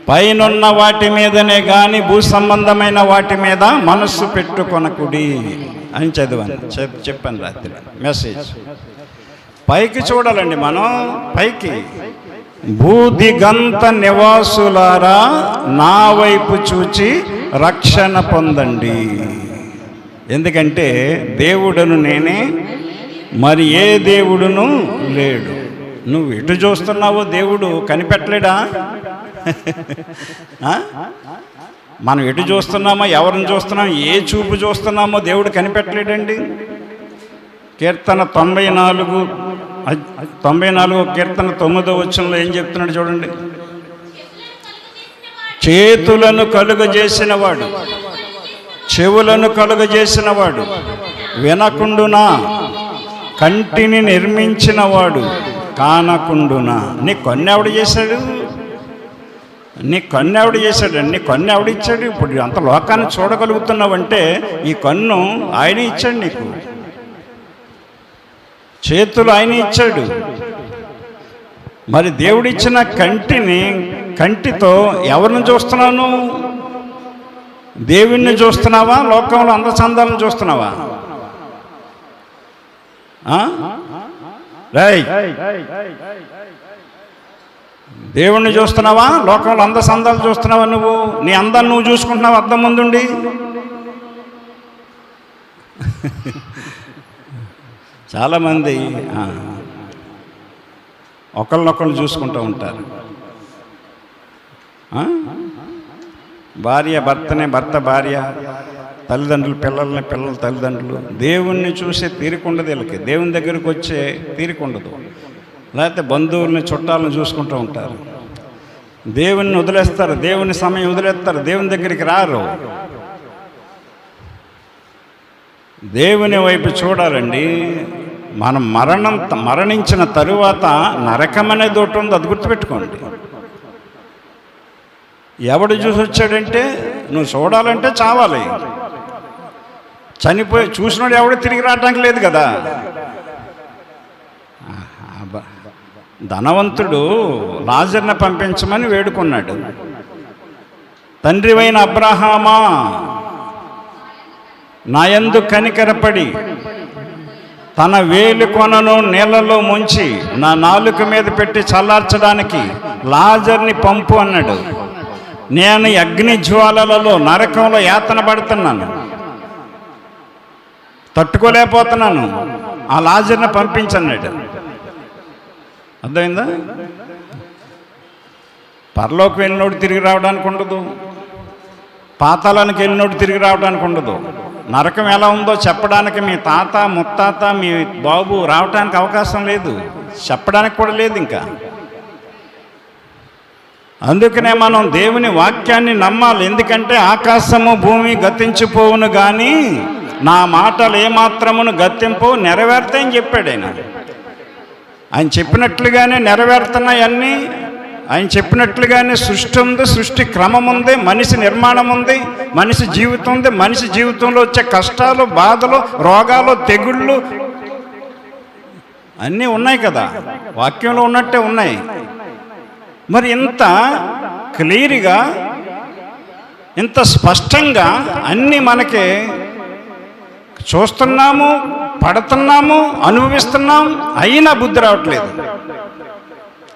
Speaker 1: పైనున్న వాటి మీదనే కానీ భూ సంబంధమైన వాటి మీద మనస్సు పెట్టుకొనకుడి అని చెప్పాను రాత్రి మెసేజ్. పైకి చూడాలండి మనం, పైకి. భూదిగంత నివాసులారా నా వైపు చూచి రక్షణ పొందండి, ఎందుకంటే దేవుడును నేనే, మరి ఏ దేవుడును లేడు. నువ్వు ఎటు చూస్తున్నావో దేవుడు కనిపెట్టలేడా? మనం ఎటు చూస్తున్నామో, ఎవరిని చూస్తున్నామో, ఏ చూపు చూస్తున్నామో దేవుడు కనిపెట్టలేడండి. కీర్తన 94 కీర్తన 9వ వచనంలో ఏం చెప్తున్నాడు చూడండి. చేతులను కలుగజేసినవాడు, చెవులను కలుగజేసినవాడు, వినకుండునా, కంటిని నిర్మించినవాడు కానకుండునా. నీ కన్ను ఎవడు చేశాడు? నీ కన్ను ఎవడు చేశాడు? నీ కన్ను ఎవడిచ్చాడు? ఇప్పుడు అంత లోకాన్ని చూడగలుగుతున్నావంటే ఈ కన్ను ఆయన ఇచ్చాడు నీకు. చేతులు ఆయన ఇచ్చాడు. మరి దేవుడిచ్చిన కంటితో ఎవరిని చూస్తున్నావు? దేవుణ్ణి చూస్తున్నావా? లోకంలో అందచందాలను చూస్తున్నావా? దేవుణ్ణి చూస్తున్నావా? లోకంలో అందచందాలు చూస్తున్నావా? నీ అందాన్ని నువ్వు చూసుకుంటున్నావు అద్దం ముందుండి. చాలామంది ఒకళ్ళనొకళ్ళు చూసుకుంటూ ఉంటారు. భార్య భర్తనే, భర్త భార్య, తల్లిదండ్రులు పిల్లల్ని, పిల్లల తల్లిదండ్రులు. దేవుణ్ణి చూసే తీరికుండదు వీళ్ళకి, దేవుని దగ్గరికి వచ్చే తీరికుండదు. లేకపోతే బంధువుల్ని, చుట్టాలను చూసుకుంటూ ఉంటారు. దేవుణ్ణి వదిలేస్తారు, దేవుని సమయం వదిలేస్తారు, దేవుని దగ్గరికి రారు. దేవుని వైపు చూడాలండి. మనం మరణించిన తరువాత నరకం అనేది ఒకటి ఉంది, అది గుర్తుపెట్టుకోండి. ఎవడు చూసి వచ్చాడంటే నువ్వు చూడాలంటే చావాలి. చనిపోయి చూసినాడు ఎవడు తిరిగి రావడానికి లేదు కదా. ధనవంతుడు లాజర్ని పంపించమని వేడుకున్నాడు. తండ్రివైన అబ్రహామా, నాయందు కనికరపడి తన వేలు కొనను నీళ్ళలో ముంచి నా నాలుక మీద పెట్టి చల్లార్చడానికి లాజర్ని పంపు అన్నాడు. నేను అగ్ని జ్వాలలలో నరకంలో యాతన పడుతున్నాను, తట్టుకోలేకపోతున్నాను, ఆ లాజర్ని పంపించన్నాడు. అర్థమైందా? పరలోకి వెళ్ళినోడు తిరిగి రావడానికి ఉండదు, పాతాళానికి వెళ్ళినోడు తిరిగి రావడానికి ఉండదు. నరకం ఎలా ఉందో చెప్పడానికి మీ తాత ముత్తాత మీ బాబు రావడానికి అవకాశం లేదు, చెప్పడానికి కూడా లేదు ఇంకా. అందుకనే మనం దేవుని వాక్యాన్ని నమ్మాలి. ఎందుకంటే ఆకాశము భూమి గతించిపోవును కానీ నా మాటలు ఏమాత్రమును గతింపు, నెరవేరుతాయని చెప్పాడు ఆయన. ఆయన చెప్పినట్లుగానే నెరవేరుతున్నాయన్నీ. ఆయన చెప్పినట్లుగానే సృష్టి ఉంది, సృష్టి క్రమం ఉంది, మనిషి నిర్మాణం ఉంది, మనిషి జీవితం ఉంది. మనిషి జీవితంలో వచ్చే కష్టాలు, బాధలు, రోగాలు, తెగుళ్ళు అన్నీ ఉన్నాయి కదా, వాక్యంలో ఉన్నట్టే ఉన్నాయి. మరి ఇంత క్లియర్గా, ఇంత స్పష్టంగా అన్నీ మనకి చూస్తున్నాము, పడుతున్నాము, అనుభవిస్తున్నాం. అయినా బుద్ధి రావట్లేదు,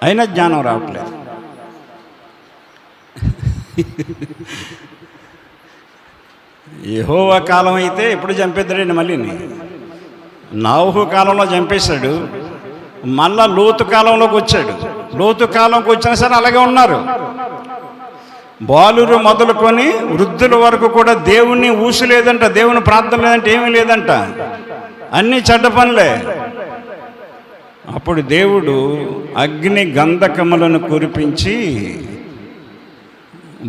Speaker 1: అయినా జ్ఞానం రావట్లేదు. యెహోవా కాలం అయితే ఎప్పుడు చంపేద్దాడండి. మళ్ళీ నోహు కాలంలో చంపేశాడు, మళ్ళా లోతు కాలంలోకి వచ్చాడు. లోతు కాలంకి వచ్చినా సరే అలాగే ఉన్నారు. బాలురు మొదలుకొని వృద్ధుల వరకు కూడా దేవుణ్ణి ఊసు లేదంట, దేవుని ప్రార్థన లేదంటే ఏమీ లేదంట, అన్నీ చెడ్డ పనులే. అప్పుడు దేవుడు అగ్ని గంధకములను కురిపించి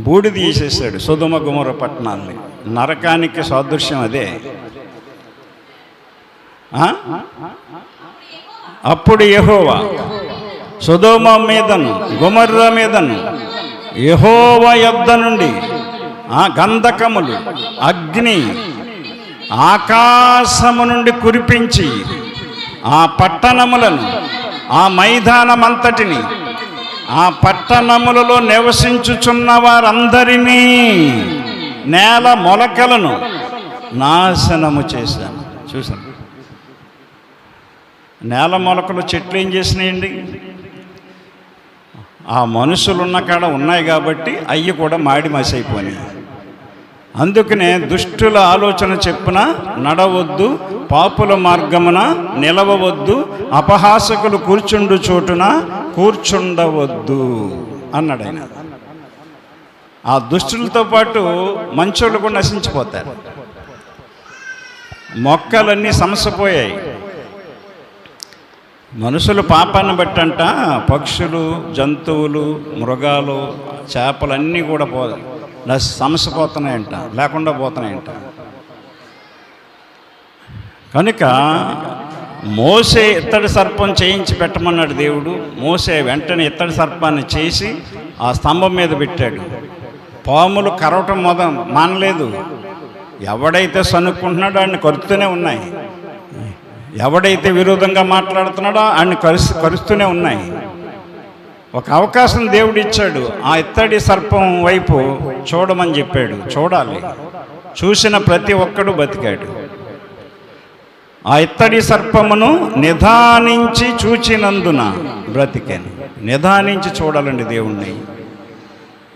Speaker 1: బూడిద తీసేశాడు సొదొమ గొమొర్రా పట్టణాన్ని. నరకానికి సాదృశ్యం అదే. అప్పుడు యెహోవా సొదొమ మీదను గొమొర్రా మీదను యెహోవా యొద్ద నుండి ఆ గంధకములు, అగ్ని ఆకాశము నుండి కురిపించి ఆ పట్టణములను, ఆ మైదానమంతటిని, ఆ పట్టణములలో నివసించుచున్న వారందరినీ, నేల మొలకలను నాశనము చేశాను. చూసాను, నేల మొలకలు చెట్లు ఏం చేసినాయండి? ఆ మనుషులు ఉన్న కాడ ఉన్నాయి కాబట్టి అవి కూడా మాడి మసైపోయినాయి. అందుకనే దుష్టుల ఆలోచన చెప్పున నడవద్దు, పాపుల మార్గమున నిలవవద్దు, అపహాసకులు కూర్చుండు చోటున కూర్చుండవద్దు అన్నాడు ఆయన. ఆ దుష్టులతో పాటు మంచోళ్ళు కూడా నశించిపోతారు. మొక్కలన్నీ సమసిపోయాయి. మనుషులు పాపాన్ని బట్టంట పక్షులు, జంతువులు, మృగాలు, చేపలన్నీ కూడా సమసిపోతున్నాయంట, లేకుండా పోతున్నాయంట. కనుక మోసే ఇత్తడి సర్పం చేయించి పెట్టమన్నాడు దేవుడు. మోసే వెంటనే ఇత్తడి సర్పాన్ని చేసి ఆ స్తంభం మీద పెట్టాడు. పాములు కరవటం మానలేదు. ఎవడైతే సనుక్కుంటున్నాడో ఆయన్ని కరుస్తూనే ఉన్నాయి, ఎవడైతే విరోధంగా మాట్లాడుతున్నాడో ఆయన్ని కరుస్తూనే ఉన్నాయి. ఒక అవకాశం దేవుడు ఇచ్చాడు. ఆ ఇత్తడి సర్పం వైపు చూడమని చెప్పాడు. చూడాలి. చూసిన ప్రతి ఒక్కడు బతికాడు. ఆ ఇత్తడి సర్పమును నిదానించి చూచినందున బ్రతికాను. నిదానించి చూడాలండి దేవుణ్ణి,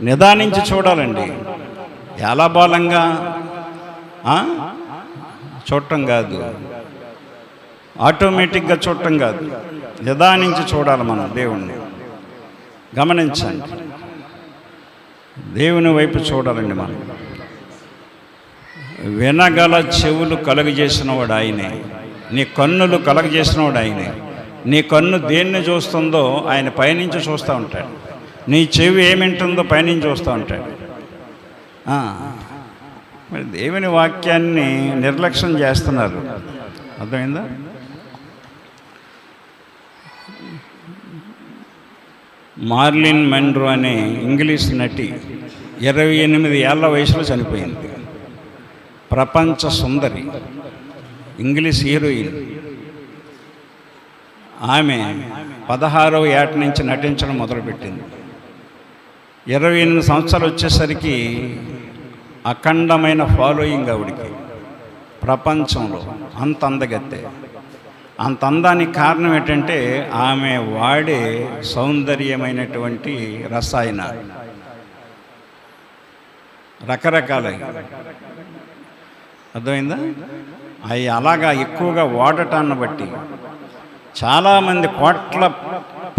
Speaker 1: నిదానించి చూడాలండి. ఎలా బలంగా చూడటం కాదు. ఆటోమేటిక్గా చూడటం కాదు, నిదానించి చూడాలి మనం దేవుణ్ణి. గమనించండి, దేవుని వైపు చూడాలండి మనం. వినగల చెవులు కలుగజేసినవాడు ఆయనే, నీ కన్నులు కలుగజేసినవాడు ఆయనే. నీ కన్ను దేన్ని చూస్తుందో ఆయన పైనుంచి చూస్తూ ఉంటాడు. నీ చెవి ఏమింటుందో పైనుంచి చూస్తూ ఉంటాడు. మరి దేవుని వాక్యాన్ని నిర్లక్ష్యం చేస్తున్నారు. అర్థమైందా? మార్లిన్ మెన్రో అనే ఇంగ్లీష్ నటి 28 ఏళ్ల వయసులో చనిపోయింది. ప్రపంచ సుందరి, ఇంగ్లీష్ హీరోయిన్. ఆమె 16వ ఏట నుంచి నటించడం మొదలుపెట్టింది. 28 సంవత్సరాలు వచ్చేసరికి అఖండమైన ఫాలోయింగ్ ఆవిడికి ప్రపంచంలో. అంత అందగత్తె. అంత అందానికి కారణం ఏంటంటే ఆమె వాడే సౌందర్యమైనటువంటి రసాయనాలు, రకరకాలవి. అర్థమైందా? అవి అలాగా ఎక్కువగా వాడటాన్ని బట్టి చాలామంది కోట్ల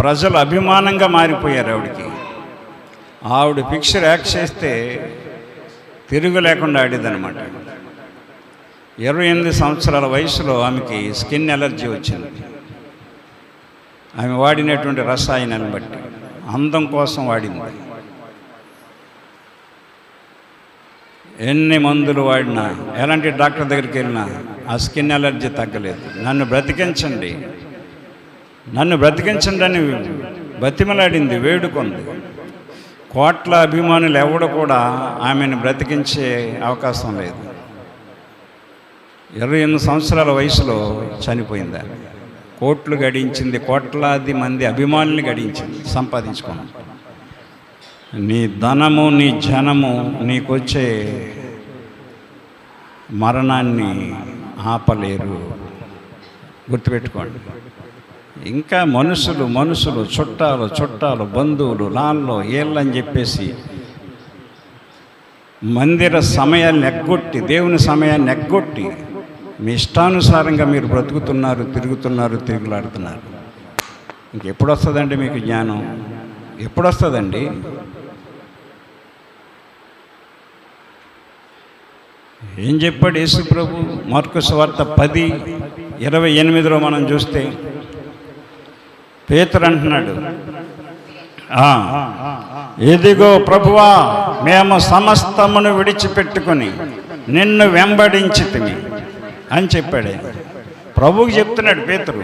Speaker 1: ప్రజలు అభిమానంగా మారిపోయారు ఆవిడికి. ఆవిడ పిక్చర్ యాక్ట్ చేస్తే తిరుగు లేకుండా ఆడేదనమాట. 28 సంవత్సరాల వయసులో ఆమెకి స్కిన్ ఎలర్జీ వచ్చింది. ఆమె వాడినటువంటి రసాయనాలను బట్టి, అందం కోసం వాడింది. ఎన్ని మందులు వాడినా, ఎలాంటి డాక్టర్ దగ్గరికి వెళ్ళినా ఆ స్కిన్ ఎలర్జీ తగ్గలేదు. నన్ను బ్రతికించండి, నన్ను బ్రతికించండి అని బతిమలాడింది, వేడుకుంది. కోట్ల అభిమానులు ఎవడు కూడా ఆమెను బ్రతికించే అవకాశం లేదు. 28 సంవత్సరాల వయసులో చనిపోయింది. కోట్లు గడించింది, కోట్లాది మంది అభిమానుల్ని గడించింది, సంపాదించుకున్నాం. నీ ధనము, నీ జనము నీకొచ్చే మరణాన్ని ఆపలేరు. గుర్తుపెట్టుకోండి. ఇంకా మనుషులు చుట్టాలు బంధువులు నాల్లో ఏళ్ళని చెప్పేసి మందిర సమయాన్ని ఎగ్గొట్టి, దేవుని సమయాన్ని ఎగ్గొట్టి మీ ఇష్టానుసారంగా మీరు బ్రతుకుతున్నారు, తిరుగులాడుతున్నారు. ఇంకెప్పుడు వస్తుందండి మీకు జ్ఞానం? ఎప్పుడు వస్తుందండి? ఏం చెప్పాడు యేసు ప్రభు? మార్కు సువార్త 10:28 మనం చూస్తే పేతురు అంటున్నాడు, ఇదిగో ప్రభువా, మేము సమస్తమును విడిచిపెట్టుకొని నిన్ను వెంబడించితిమి అని చెప్పాడు. ప్రభువుకి చెప్తున్నాడు పేతురు.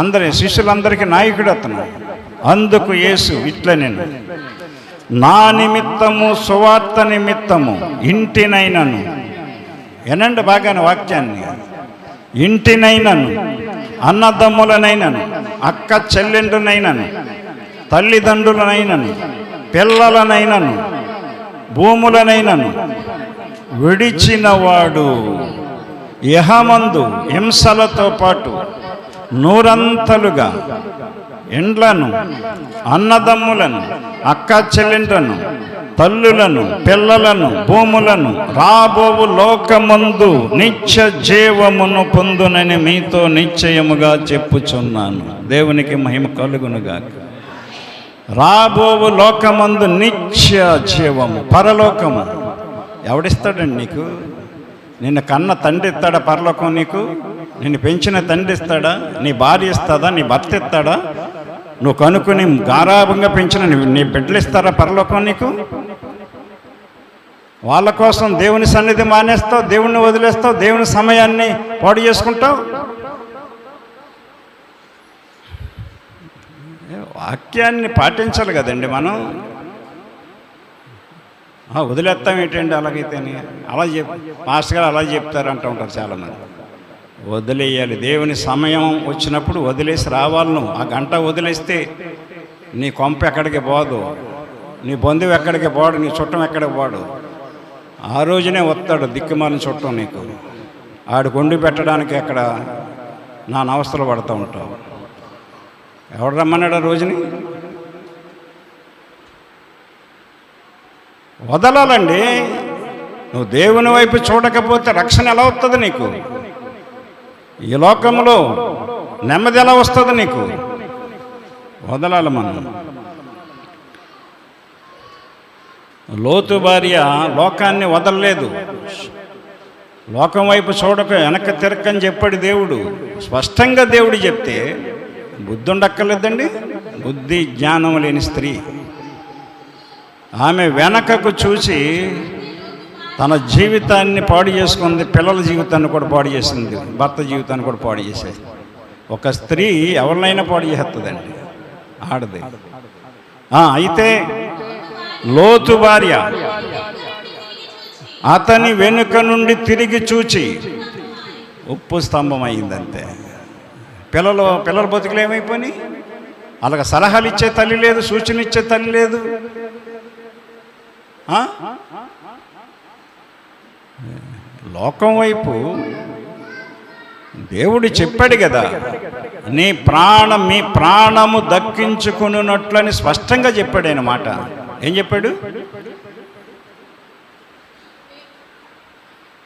Speaker 1: అందరి శిష్యులందరికీ నాయకుడు అతను. అందుకు యేసు ఇట్లా, నేను నా నిమిత్తము, సువార్త నిమిత్తము ఇంటినైనను, వినండి బాగానే వాక్యాన్ని, ఇంటినైనను, అన్నదమ్ములనైనను, అక్క చెల్లెండ్రునైనను, తల్లిదండ్రులనైనను, పిల్లలనైనను, భూములనైనను విడిచినవాడు ఇహమందు హింసలతో పాటు 100 ఇండ్లను, అన్నదమ్ములను, అక్క చెల్లెండ్లను, తల్లులను, పిల్లలను, భూములను రాబోవు లోకమందు నిత్య జీవమును పొందునని మీతో నిశ్చయముగా చెప్పుచున్నాను. దేవునికి మహిమ కలుగునుగాక. రాబోవు లోకమందు నిత్య జీవము, పరలోకము ఎవడిస్తాడండి నీకు? నిన్ను కన్న తండ్రి ఇస్తాడా పరలోకం నీకు? నిన్ను పెంచిన తండ్రి ఇస్తాడా? నీ భార్య ఇస్తాడా? నీ భర్త ఇస్తాడా? నువ్వు కనుక్కుని గారాభంగా పెంచిన నీ బిడ్డలు ఇస్తారా పరలోకం నీకు? వాళ్ళ కోసం దేవుని సన్నిధి మానేస్తావు, దేవుణ్ణి వదిలేస్తావు, దేవుని సమయాన్ని పాడు చేసుకుంటావు. వాక్యాన్ని పాటించాలి కదండి మనం. వదిలేస్తాం ఏంటండి అలాగైతేనే? అలా మాస్టర్ గారు అలా చెప్తారు అంటూ ఉంటారు చాలామంది. వదిలేయాలి. దేవుని సమయం వచ్చినప్పుడు వదిలేసి రావాలి. నువ్వు ఆ గంట వదిలేస్తే నీ కొంప ఎక్కడికి పోదు, నీ బంధువు ఎక్కడికి పోడు, నీ చుట్టం ఎక్కడికి పోడు. ఆ రోజునే వస్తాడు దిక్కుమాలిన చుట్టం నీకు. ఆడికి వండి పెట్టడానికి ఎక్కడ నా అవస్థలు పడుతూ ఉంటావు. ఎవడు రమ్మన్నాడు ఆ రోజుని? వదలాలండి. నువ్వు దేవుని వైపు చూడకపోతే రక్షణ ఎలా వస్తుంది నీకు? ఈ లోకంలో నెమ్మది ఎలా వస్తుంది నీకు? వదలాలి మనం. లోతు భార్య లోకాన్ని వదలలేదు. లోకం వైపు చూడక వెనక్కి తిరక్కని చెప్పాడు దేవుడు. స్పష్టంగా దేవుడు చెప్తే బుద్ధి ఉండక్కర్లేదండి. బుద్ధి జ్ఞానం లేని స్త్రీ ఆమె వెనకకు చూసి తన జీవితాన్ని పాడు చేసుకుంది, పిల్లల జీవితాన్ని కూడా పాడు చేసింది, భర్త జీవితాన్ని కూడా పాడు చేసేది. ఒక స్త్రీ ఎవరినైనా పాడు చేస్తుందండి, ఆడది. అయితే లోతు భార్య అతని వెనుక నుండి తిరిగి చూచి ఉప్పు స్తంభం అయిందంతే. పిల్లల బతుకులు ఏమైపోయి? అలాగ సలహాలు ఇచ్చే తల్లి లేదు, సూచన ఇచ్చే తల్లి లేదు. లోకం వైపు దేవుడు చెప్పాడు కదా, మీ ప్రాణము దక్కించుకున్నట్లని స్పష్టంగా చెప్పాడు ఆయన మాట. ఏం చెప్పాడు?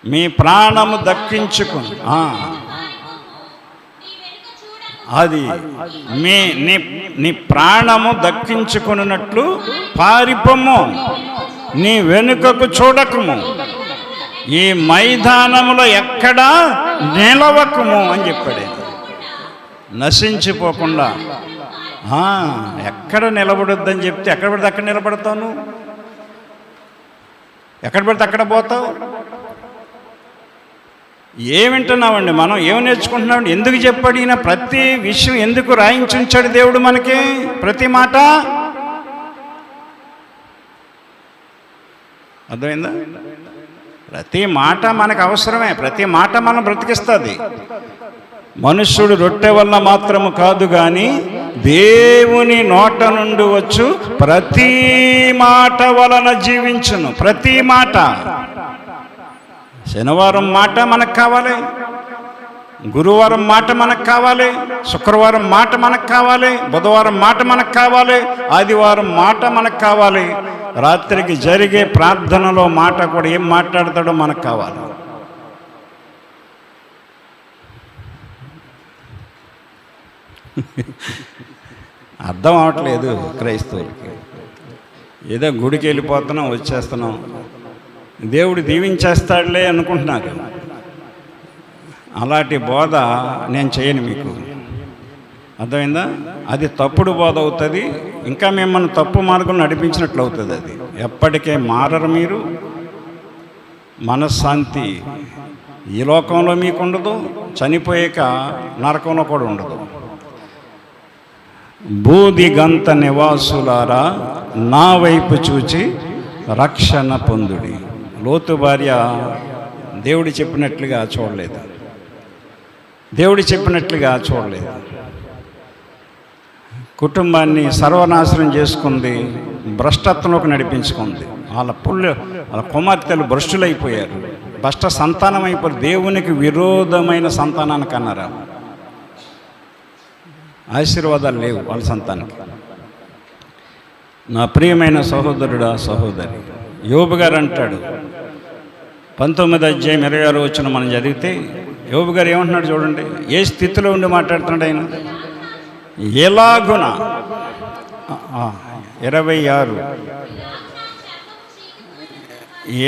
Speaker 1: మీ ప్రాణము దక్కించుకుని, అది నీ ప్రాణము దక్కించుకున్నట్లు పారిపోము, నీ వెనుకకు చూడకము, ఈ మైదానములో ఎక్కడా నిలవకము అని చెప్పాడు. నశించిపోకుండా ఎక్కడ నిలబడొద్దని చెప్తే ఎక్కడ పడితే అక్కడ నిలబడతావు, ఎక్కడ పడితే అక్కడ పోతావు. ఏమింటున్నామండి మనం? ఏమి నేర్చుకుంటున్నామండి? ఎందుకు చెప్పాడు ఈయన? ప్రతి విషయం ఎందుకు రాయించి ఉంచాడు దేవుడు మనకి? ప్రతి మాట అర్థమైందా? ప్రతి మాట మనకు అవసరమే. ప్రతి మాట మనం బ్రతికిస్తుంది. మనుష్యుడు రొట్టె వల్ల మాత్రము కాదు కానీ దేవుని నోట నుండి వచ్చు ప్రతి మాట వలన జీవించును. ప్రతి మాట. శనివారం మాట మనకు కావాలి, గురువారం మాట మనకు కావాలి, శుక్రవారం మాట మనకు కావాలి, బుధవారం మాట మనకు కావాలి, ఆదివారం మాట మనకు కావాలి, రాత్రికి జరిగే ప్రార్థనలో మాట కూడా ఏం మాట్లాడతాడో మనకు కావాలి. అర్థం అవట్లేదు క్రైస్తవులకి. ఏదో గుడికి వెళ్ళిపోతున్నాం, వచ్చేస్తున్నాం, దేవుడు దీవించేస్తాడులే అనుకుంటున్నారు. అలాంటి బోధ నేను చేయను మీకు. అర్థమైందా? అది తప్పుడు బోధ అవుతుంది. ఇంకా మిమ్మల్ని తప్పు మార్గం నడిపించినట్లు అవుతుంది. అది ఎప్పటికే మారరు మీరు. మనశ్శాంతి ఈ లోకంలో మీకు ఉండదు, చనిపోయాక నరకంలో కూడా ఉండదు. బూదిగంత నివాసులారా నా వైపు చూచి రక్షణ పొందుడి. లోతు భార్య దేవుడు చెప్పినట్లుగా చూడలేదు. దేవుడు చెప్పినట్లుగా చూడలేదు. కుటుంబాన్ని సర్వనాశనం చేసుకుంది, భ్రష్టత్వంలోకి నడిపించుకుంది. వాళ్ళ కుమార్తెలు భ్రష్టులైపోయారు, భ్రష్ట సంతానం అయిపోయారు. దేవునికి విరోధమైన సంతానాన్ని కన్నారు. ఆశీర్వాదాలు లేవు వాళ్ళ సంతానానికి. నా ప్రియమైన సహోదరుడా, సహోదరి, యోబు గారు అంటాడు, 19:26 మనం చదివితే యోబు గారు ఏమంటున్నాడు చూడండి. ఏ స్థితిలో ఉండి మాట్లాడుతున్నాడు ఆయన? ఎలాగున 26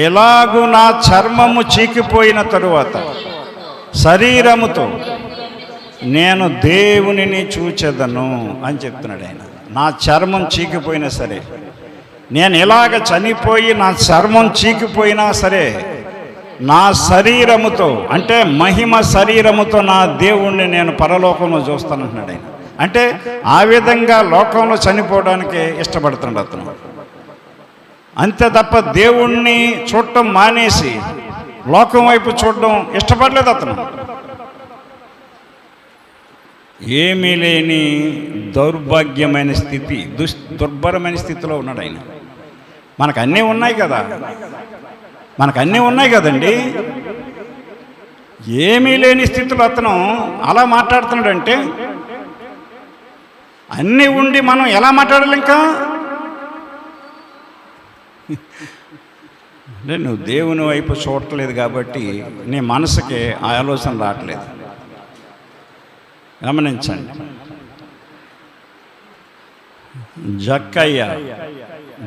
Speaker 1: ఎలాగు నా చర్మము చీకిపోయిన తరువాత శరీరముతో నేను దేవునిని చూచెదను అని చెప్తున్నాడు ఆయన. నా చర్మం చీకిపోయినా సరే, నేను ఎలాగ చనిపోయి నా చర్మం చీకిపోయినా సరే, నా శరీరముతో అంటే మహిమ శరీరముతో నా దేవుణ్ణి నేను పరలోకంలో చూస్తానంటున్నాడు ఆయన. అంటే ఆ విధంగా లోకంలో చనిపోవడానికి ఇష్టపడుతున్నాడు అతను. అంతే తప్ప దేవుణ్ణి చూడటం మానేసి లోకం వైపు చూడడం ఇష్టపడలేదు అతను. ఏమీ లేని దౌర్భాగ్యమైన స్థితి, దుర్భరమైన స్థితిలో ఉన్నాడు ఆయన. మనకు అన్నీ ఉన్నాయి కదా, మనకు అన్నీ ఉన్నాయి కదండి. ఏమీ లేని స్థితిలో అతను అలా మాట్లాడుతున్నాడంటే అన్నీ ఉండి మనం ఎలా మాట్లాడాలి? ఇంకా అంటే నువ్వు దేవుని వైపు చూడట్లేదు కాబట్టి నీ మనసుకి ఆ ఆలోచన రావట్లేదు. గమనించండి. జక్కయ్య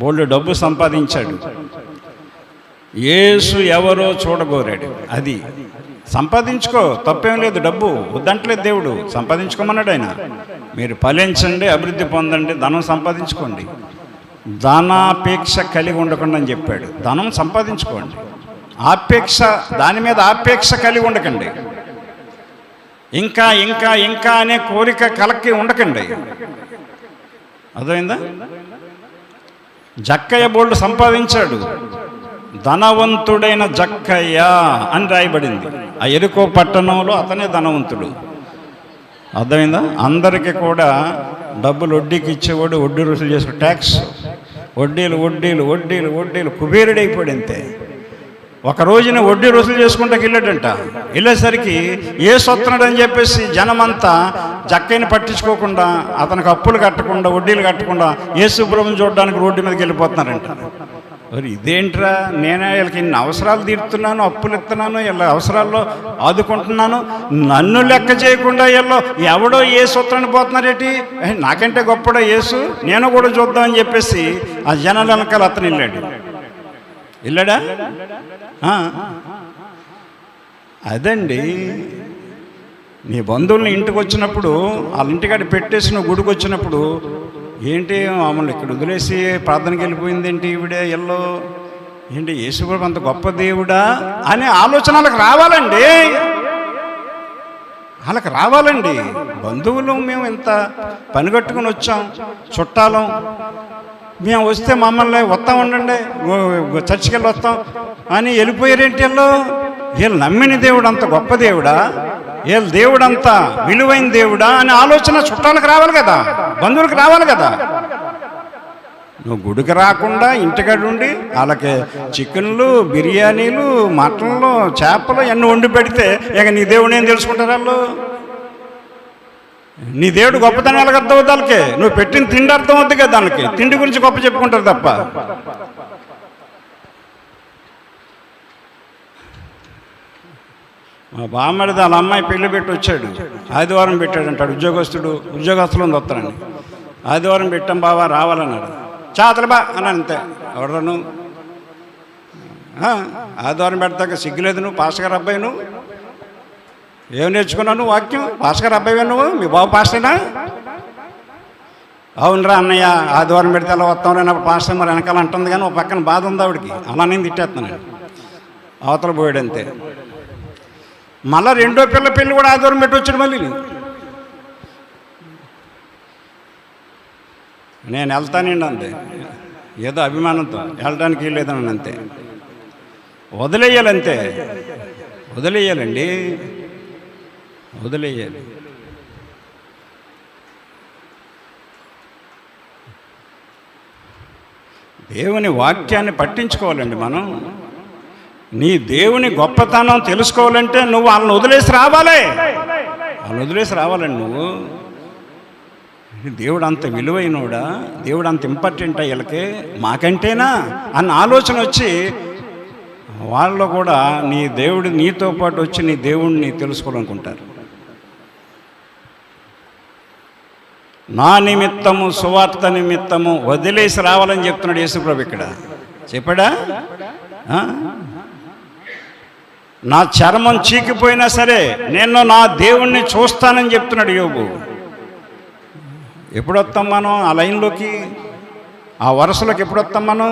Speaker 1: బోల్డు డబ్బు సంపాదించాడు. యేసు ఎవరో చూడగోరాడు. అది సంపాదించుకో, తప్పేం లేదు, డబ్బు వద్దంటలేదు దేవుడు, సంపాదించుకోమన్నాడు ఆయన. మీరు ఫలించండి, అభివృద్ధి పొందండి, ధనం సంపాదించుకోండి, ధనాపేక్ష కలిగి ఉండకుండా అని చెప్పాడు. ధనం సంపాదించుకోండి, ఆపేక్ష, దాని మీద ఆపేక్ష కలిగి ఉండకండి, ఇంకా ఇంకా ఇంకా అనే కోరిక కలకి ఉండకండి. అర్థమైందా? జక్కయ్య బోల్డు సంపాదించాడు. ధనవంతుడైన జక్కయ్య అని రాయబడింది. ఆ ఎరుకో పట్టణంలో అతనే ధనవంతుడు. అర్థమైందా? అందరికీ కూడా డబ్బులు వడ్డీకి ఇచ్చేవాడు, వడ్డీ రుసులు చేసే ట్యాక్స్, వడ్డీలు వడ్డీలు వడ్డీలు వడ్డీలు, కుబేరుడైపోయాడు. అంతే. ఒక రోజున వడ్డీ రుసులు చేసుకుంటూ వెళ్ళాడంట. వెళ్ళేసరికి యేసు వస్తున్నాడు అని చెప్పేసి జనమంతా జక్కయ్యని పట్టించుకోకుండా, అతనికి అప్పులు కట్టకుండా, వడ్డీలు కట్టకుండా యేసు ప్రభువుని చూడడానికి రోడ్డు మీదకి వెళ్ళిపోతున్నారంట. మరి ఇదేంట్రా, నేనే వీళ్ళకి ఇన్ని అవసరాలు తీరుతున్నాను, అప్పులు ఇస్తున్నాను, వీళ్ళ అవసరాల్లో ఆదుకుంటున్నాను, నన్ను లెక్క చేయకుండా వీళ్ళు ఎవడో యేసు వస్తున్నాను పోతున్నారేటి, నాకంటే గొప్పడో యేసు, నేను కూడా చూద్దామని చెప్పేసి ఆ జనాల వెనకాల అతను వెళ్ళాడా? అదండి, నీ బంధువుల్ని ఇంటికి వచ్చినప్పుడు వాళ్ళ ఇంటికాడ పెట్టేసి నువ్వు గుడికి వచ్చినప్పుడు, ఏంటి మమ్మల్ని ఇక్కడ వదిలేసి ప్రార్థనకి వెళ్ళిపోయింది ఏంటి ఈవిడే, ఎల్లో ఏంటి, యేసుప్రభు అంత గొప్ప దేవుడా అనే ఆలోచన వాళ్ళకి రావాలండి. వాళ్ళకి రావాలండి. బంధువులు మేము ఇంత పనిగట్టుకుని వచ్చాం, చుట్టాలం, మేము వస్తే మమ్మల్ని వస్తాం, ఉండండి చర్చికి వెళ్ళి వస్తాం అని వెళ్ళిపోయారేంటి వీళ్ళు నమ్మిన దేవుడు అంత గొప్ప దేవుడా, వీళ్ళ దేవుడు అంత విలువైన దేవుడా అనే ఆలోచన చుట్టాలకు రావాలి కదా, బంధువులకు రావాలి కదా. నువ్వు గుడికి రాకుండా ఇంటికాడ ఉండి వాళ్ళకి చికెన్లు, బిర్యానీలు, మటన్లు, చేపలు అన్నీ వండి పెడితే ఇక నీ దేవుడు ఏం తెలుసుకుంటారు వాళ్ళు? నీ దేవుడు గొప్పతనం వాళ్ళకి అర్థం అవుతుంది. వాళ్ళకి నువ్వు పెట్టిన తిండి అర్థం అవుతుంది కదా, దానికి తిండి గురించి గొప్ప చెప్పుకుంటారు తప్ప. మా బామ్మడిది వాళ్ళ అమ్మాయి పెళ్లి పెట్టి వచ్చాడు, ఆదివారం పెట్టాడంటాడు. ఉద్యోగస్తులు వస్తానండి, ఆదివారం పెట్టాం బావా రావాలన్నాడు. చాతలు బా అని అంతే. ఎవడను ఆదివారం పెడతాక సిగ్గులేదు, నువ్వు పాస్టర్ గారు అబ్బాయి, నువ్వు ఏం నేర్చుకున్నావు వాక్యం, పాస్టర్ గారు అబ్బాయి నువ్వు, మీ బాబు పాస్టర్నా? అవునరా అన్నయ్య, ఆదివారం పెడితే అలా వస్తాం లేనప్పుడు పాస్టర్ మరి వెనకాల అంటుంది, కానీ ఒక పక్కన బాధ ఉంది ఆవిడికి, అలా నేను తిట్టేస్తున్నాను. అవతల పోయాడు అంతే. మళ్ళీ రెండో పిల్ల పెళ్ళి కూడా ఆదివారం పెట్టి వచ్చాడు. మళ్ళీ నేను వెళ్తానండి అంతే, ఏదో అభిమానంతో వెళ్ళడానికి వెళ్ళలేదని అంతే. వదిలేయాలంతే, వదిలేయాలండి, వదిలేయాలి. దేవుని వాక్యాన్ని పట్టించుకోవాలండి మనం. నీ దేవుని గొప్పతనం తెలుసుకోవాలంటే నువ్వు వాళ్ళని వదిలేసి రావాలి, వాళ్ళని వదిలేసి రావాలండి. నువ్వు దేవుడు అంత విలువైనోడా, దేవుడు అంత ఇంపార్టెంటా వీళ్ళకి మాకంటేనా అన్న ఆలోచన వచ్చి వాళ్ళు కూడా నీ దేవుడు నీతో పాటు వచ్చి నీ దేవుడిని తెలుసుకోవాలనుకుంటారు. నా నిమిత్తము, సువార్త నిమిత్తము వదిలేసి రావాలని చెప్తున్నాడు యేసుప్రభు. ఇక్కడ చెప్పాడా? నా చర్మం చీకిపోయినా సరే నేను నా దేవుణ్ణి చూస్తానని చెప్తున్నాడు యోబు. ఎప్పుడు వస్తాం మనం ఆ లైన్లోకి, ఆ వరుసలోకి ఎప్పుడు వస్తాం మనం?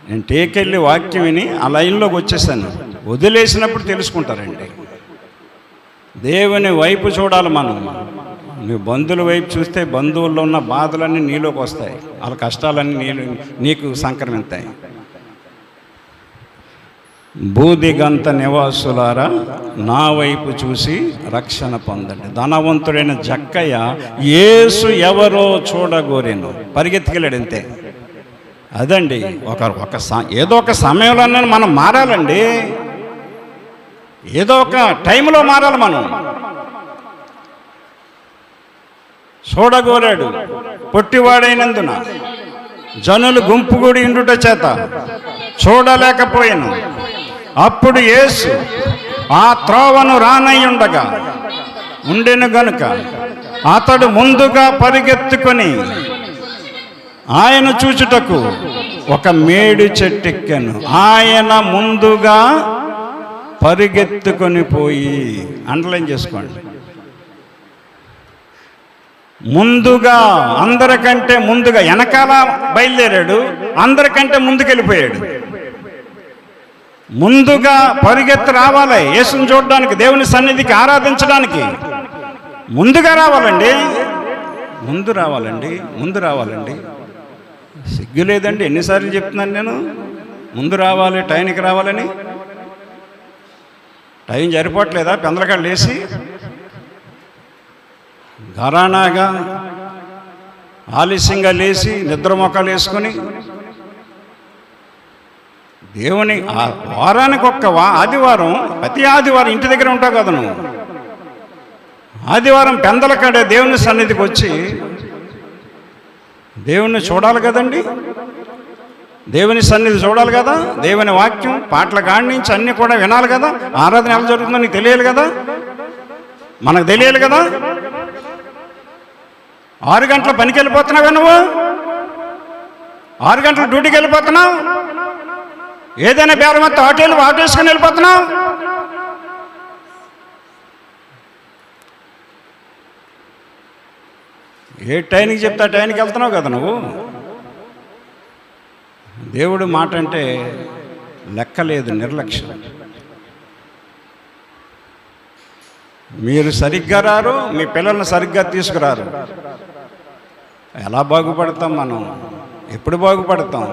Speaker 1: నేను టేకెళ్ళి వాక్యం విని ఆ లైన్లోకి వచ్చేసాను. వదిలేసినప్పుడు తెలుసుకుంటారండి. దేవుని వైపు చూడాలి మనం. నువ్వు బంధువుల వైపు చూస్తే బంధువుల్లో ఉన్న బాధలన్నీ నీలోకి వస్తాయి, వాళ్ళ కష్టాలన్నీ నీకు సంక్రమిస్తాయి. బూదిగంత నివాసులారా నా వైపు చూసి రక్షణ పొందండి. ధనవంతుడైన జక్కయ్య యేసు ఎవరో చూడగోరేను, పరిగెత్తుకెళ్ళాడు అంతే. అదండి ఏదో ఒక సమయంలోనే మనం మారాలండి, ఏదో ఒక టైంలో మారాలి మనం. చూడగోరాడు పొట్టివాడైనందున, జనులు గుంపుగూడి ఇండుట చేత చూడలేకపోయాను. అప్పుడు యేసు ఆ త్రోవను రానయ్యుండగా ఉండెను గనుక అతడు ముందుగా పరిగెత్తుకొని ఆయన చూచుటకు ఒక మేడి చెట్టెక్కాను. ఆయన ముందుగా పరిగెత్తుకొని పోయి, అండర్లైన్ చేసుకోండి, ముందుగా, అందరికంటే ముందుగా, వెనకాల బయలుదేరాడు, అందరికంటే ముందుకెళ్ళిపోయాడు. ముందుగా పరిగెత్తి రావాలి యేసుని చూడడానికి, దేవుని సన్నిధికి ఆరాధించడానికి. ముందుగా రావాలండి, ముందు రావాలండి. సిగ్గు లేదండి, ఎన్నిసార్లు చెప్తున్నాను నేను, ముందు రావాలి, టైంకి రావాలని. టైం సరిపోవట్లేదా? పెందలకాళ్ళు లేచి ఘరానాగా ఆలస్యంగా లేచి నిద్రమొక్కలు వేసుకొని దేవుని వారానికి ఒక్క ఆదివారం, ప్రతి ఆదివారం ఇంటి దగ్గర ఉంటావు కదా నువ్వు, ఆదివారం పెందలకాడే దేవుని సన్నిధికి వచ్చి దేవుణ్ణి చూడాలి కదండి, దేవుని సన్నిధి చూడాలి కదా, దేవుని వాక్యం పాటల కాడి నుంచి అన్నీ కూడా వినాలి కదా, ఆరాధన ఎలా జరుగుతుందో నీకు తెలియాలి కదా, మనకు తెలియాలి కదా. 6 గంటల పనికి వెళ్ళిపోతున్నావా నువ్వు? 6 గంటల డ్యూటీకి వెళ్ళిపోతున్నావు? ఏదైనా బేరం మొత్తం ఆటో వేసుకొని వెళ్ళిపోతున్నావు? ఏ టైంకి చెప్తే ఆ టైంకి వెళ్తున్నావు కదా నువ్వు. దేవుడు మాట అంటే లెక్కలేదు, నిర్లక్ష్యం. మీరు సరిగ్గా రారు, మీ పిల్లల్ని సరిగ్గా తీసుకురారు. ఎలా బాగుపడతాం మనం? ఎప్పుడు బాగుపడతాం?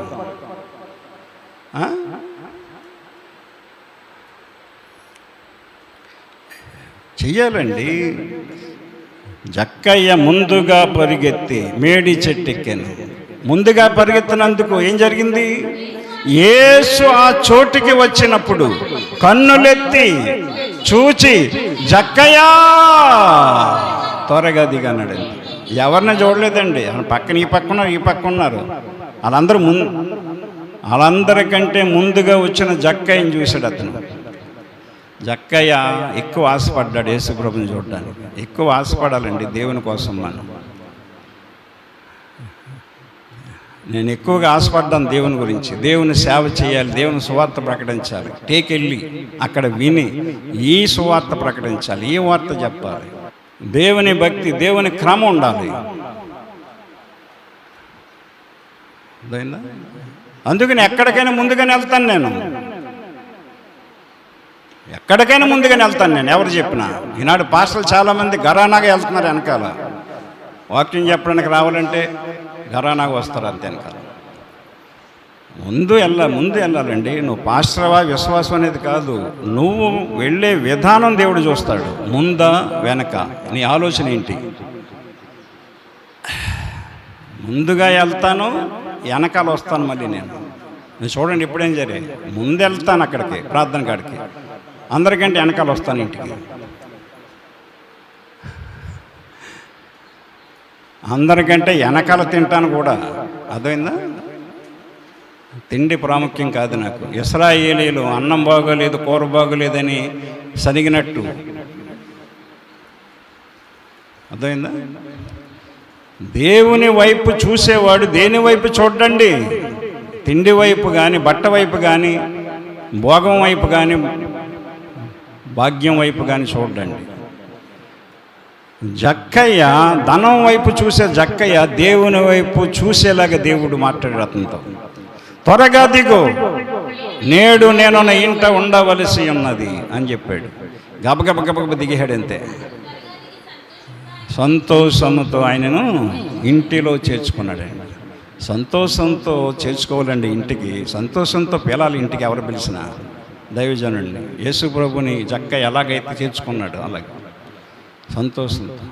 Speaker 1: చెయ్యాలండి. జక్కయ్య ముందుగా పరిగెత్తి మేడి చెట్టెక్కాను. ముందుగా పరిగెత్తినందుకు ఏం జరిగింది? యేసు ఆ చోటికి వచ్చినప్పుడు కన్నులెత్తి చూచి జక్కయ్యా త్వరగా దిగన్నాడండి. ఎవరిని చూడలేదండి, పక్కన ఈ పక్క ఉన్నారు, వాళ్ళందరికంటే ముందుగా వచ్చిన జక్కయ్యని చూశాడు అతను. జక్కయ్య ఎక్కువ ఆశపడ్డాడు యేసుప్రభుని చూడడానికి. ఎక్కువ ఆశపడాలండి దేవుని కోసం. నేను ఎక్కువగా ఆశపడ్డాను దేవుని గురించి. దేవుని సేవ చేయాలి, దేవుని సువార్త ప్రకటించాలి, టేకెళ్ళి అక్కడ విని ఈ సువార్త ప్రకటించాలి, ఈ వార్త చెప్పాలి. దేవుని భక్తి, దేవుని క్రమం ఉండాలి. అందుకని ఎక్కడికైనా ముందుగానే వెళ్తాను నేను, ఎక్కడికైనా ముందుగానే వెళ్తాను నేను. ఎవరు చెప్పినా ఈనాడు పాస్టర్లు చాలామంది ఘరానాగా వెళ్తున్నారు వెనకాల. వాక్యం చెప్పడానికి రావాలంటే ఘరానాగా వస్తారు అంతే వెనకాల. ముందు వెళ్ళాలండి. నువ్వు పాస్టర్వా విశ్వాసం అనేది కాదు, నువ్వు వెళ్ళే విధానం దేవుడు చూస్తాడు. ముందా వెనక నీ ఆలోచన ఏంటి? ముందుగా వెళ్తాను, వెనకాల వస్తాను మళ్ళీ నేను చూడండి ఇప్పుడేం జరిగింది. ముందు వెళ్తాను అక్కడికి, ప్రార్థన కాడికి, అందరికంటే వెనకాల వస్తాను ఇంటికి. అందరికంటే వెనకాల తింటాను కూడా. అర్థమైందా? తిండి ప్రాముఖ్యం కాదు నాకు. ఇశ్రాయేలీలు అన్నం బాగోలేదు, కూర బాగోలేదని సనిగినట్టు. అర్థమైందా? దేవుని వైపు చూసేవాడు దేని వైపు చూడండి. తిండి వైపు కానీ, బట్ట వైపు కానీ, భోగం వైపు కానీ, భాగ్యం వైపు కానీ చూడండి. జక్కయ్య ధనం వైపు చూసే జక్కయ్య దేవుని వైపు చూసేలాగా దేవుడు మాట్లాడాడు అతనితో. త్వరగా దిగు, నేడు నేను నా ఇంట ఉండవలసి ఉన్నది అని చెప్పాడు. గబగబ దిగాడు అంతే. సంతోషంతో ఆయనను ఇంటిలో చేర్చుకున్నాడండి. సంతోషంతో చేర్చుకోవాలండి ఇంటికి. సంతోషంతో పిలాలి ఇంటికి ఎవరు పిలిచినా. దైవజనుడిని యేసు ప్రభుని జక్క ఎలాగైతే చేర్చుకున్నాడు అలాగే సంతోషంతో.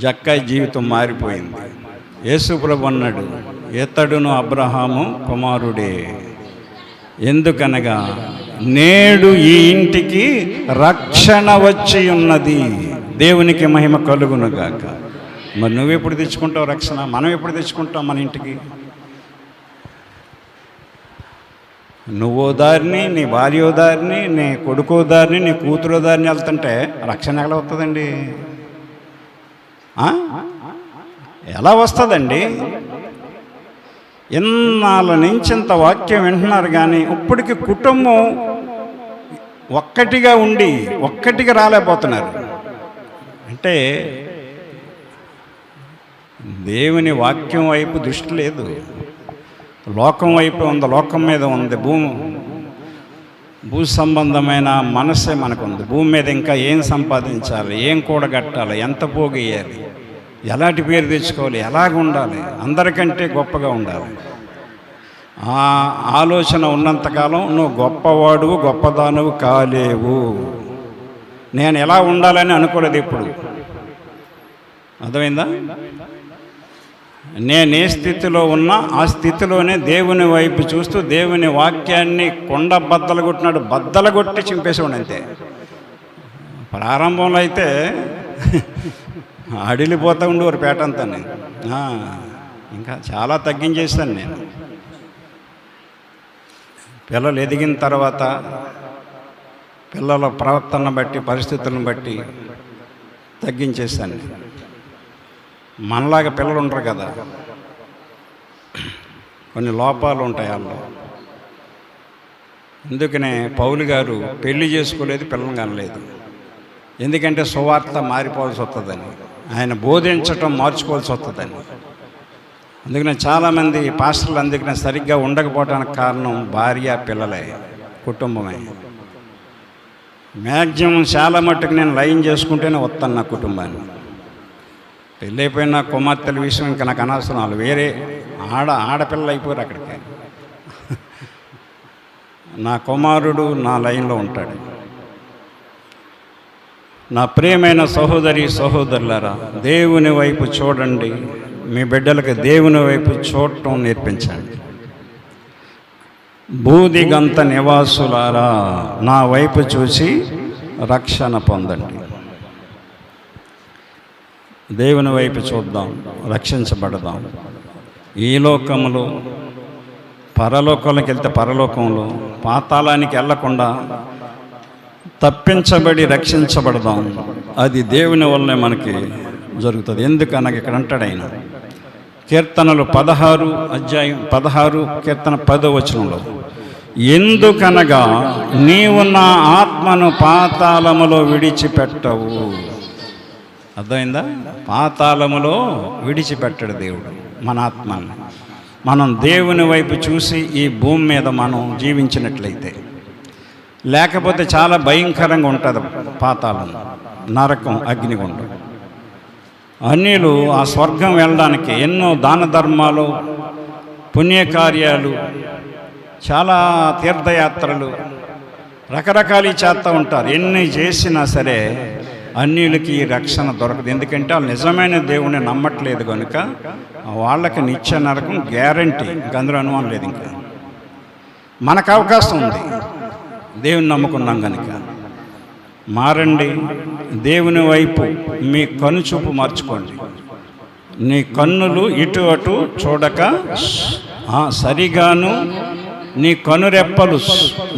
Speaker 1: జక్కయ్య జీవితం మారిపోయింది. యేసు ప్రభు అన్నాడు, ఇతడును అబ్రహాము కుమారుడే, ఎందుకనగా నేడు ఈ ఇంటికి రక్షణ వచ్చి ఉన్నది, దేవునికి మహిమ కలుగునుగాక. మరి నువ్వెప్పుడు తెచ్చుకుంటావు రక్షణ? మనం ఎప్పుడు తెచ్చుకుంటాం మన ఇంటికి? నువ్వో దారిని, నీ భార్యో దారిని, నీ కొడుకో దారిని, నీ కూతురో దారిని వెళ్తుంటే రక్షణ ఎలా వస్తుందండి? ఎలా వస్తుందండి? ఇన్నాళ్ళ నుంచి ఇంత వాక్యం వింటున్నారు కానీ ఇప్పటికి కుటుంబం ఒక్కటిగా ఉండి ఒక్కటిగా రాలేకపోతున్నారు. అంటే దేవుని వాక్యం వైపు దృష్టి లేదు, లోకం వైపు ఉంది, లోకం మీద ఉంది. భూ సంబంధమైన మనస్సే మనకుంది. భూమి మీద ఇంకా ఏం సంపాదించాలి, ఏం కూడగట్టాలి, ఎంత పోగేయాలి, ఎలాంటి పేరు తెచ్చుకోవాలి, ఎలాగ ఉండాలి, అందరికంటే గొప్పగా ఉండాలి. ఆ ఆలోచన ఉన్నంతకాలం నువ్వు గొప్పవాడువు, గొప్పదానువు కాలేవు. నేను ఎలా ఉండాలని అనుకోలేదు ఎప్పుడు. అర్థమైందా? నేను ఏ స్థితిలో ఉన్నా ఆ స్థితిలోనే దేవుని వైపు చూస్తూ దేవుని వాక్యాన్ని కొండ బద్దలగొట్టి చింపేసేవాడు. అంతే. ప్రారంభంలో అయితే అడిలిపోతూ ఉండేవారు పేటంతా. ఇంకా చాలా తగ్గించేశాను నేను. పిల్లలు ఎదిగిన తర్వాత పిల్లల ప్రవర్తన బట్టి, పరిస్థితులను బట్టి తగ్గించేశాను. మనలాగా పిల్లలు ఉంటారు కదా, కొన్ని లోపాలు ఉంటాయి వాళ్ళు. అందుకనే పౌలు గారు పెళ్లి చేసుకోలేదు, పిల్లలు కనలేదు. ఎందుకంటే సువార్త మారిపోవాల్సి వస్తుందని, ఆయన బోధించటం మార్చుకోవాల్సి వస్తుందని. అందుకనే చాలామంది పాస్టర్లు అందుకనే సరిగ్గా ఉండకపోవడానికి కారణం భార్య పిల్లలే, కుటుంబమే. మ్యాక్సిమం చాలా మట్టుకు నేను లైన్ చేసుకుంటేనే వస్తాను నా కుటుంబాన్ని. పెళ్ళైపోయిన కుమార్తెల విషయం ఇంకా నాకు అనవసరం. వాళ్ళు వేరే ఆడపిల్లలు అయిపోయారు అక్కడికి. నా కుమారుడు నా లైన్లో ఉంటాడు. నా ప్రియమైన సహోదరి సహోదరులారా, దేవుని వైపు చూడండి. మీ బిడ్డలకు దేవుని వైపు చూడటం నేర్పించండి. బూదిగంత నివాసులారా, నా వైపు చూసి రక్షణ పొందండి. దేవుని వైపు చూద్దాం, రక్షించబడదాం. ఈ లోకములో పరలోకంలోకి వెళ్తే పరలోకంలో, పాతాళానికి వెళ్ళకుండా తప్పించబడి రక్షించబడదాం. అది దేవుని వల్లనే మనకి జరుగుతుంది. ఎందుకనగా ఇక్కడ అంటాడు ఆయన, కీర్తనలు 16 కీర్తన 10వ వచనంలో, ఎందుకనగా నీవు నా ఆత్మను పాతాళములో విడిచిపెట్టవు. అర్థమైందా? పాతాళములో విడిచిపెట్టడు దేవుడు మన ఆత్మని. మనం దేవుని వైపు చూసి ఈ భూమి మీద మనం జీవించినట్లయితే, లేకపోతే చాలా భయంకరంగా ఉంటుంది పాతాళం, నరకం, అగ్నిగుండం. అన్యులు ఆ స్వర్గం వెళ్ళడానికి ఎన్నో దాన ధర్మాలు, పుణ్యకార్యాలు, చాలా తీర్థయాత్రలు, రకరకాలు చేస్తూ ఉంటారు. ఎన్ని చేసినా సరే అన్యులకి రక్షణ దొరకదు. ఎందుకంటే వాళ్ళు నిజమైన దేవుని నమ్మట్లేదు కనుక వాళ్ళకి నిత్య నరకం గ్యారంటీ. ఇంక అందులో అనుమానం లేదు. ఇంకా మనకు అవకాశం ఉంది, దేవుని నమ్ముకున్నాం కనుక. మారండి, దేవుని వైపు మీ కనుచూపు మార్చుకోండి. నీ కన్నులు ఇటు అటు చూడక సరిగాను, నీ కనురెప్పలు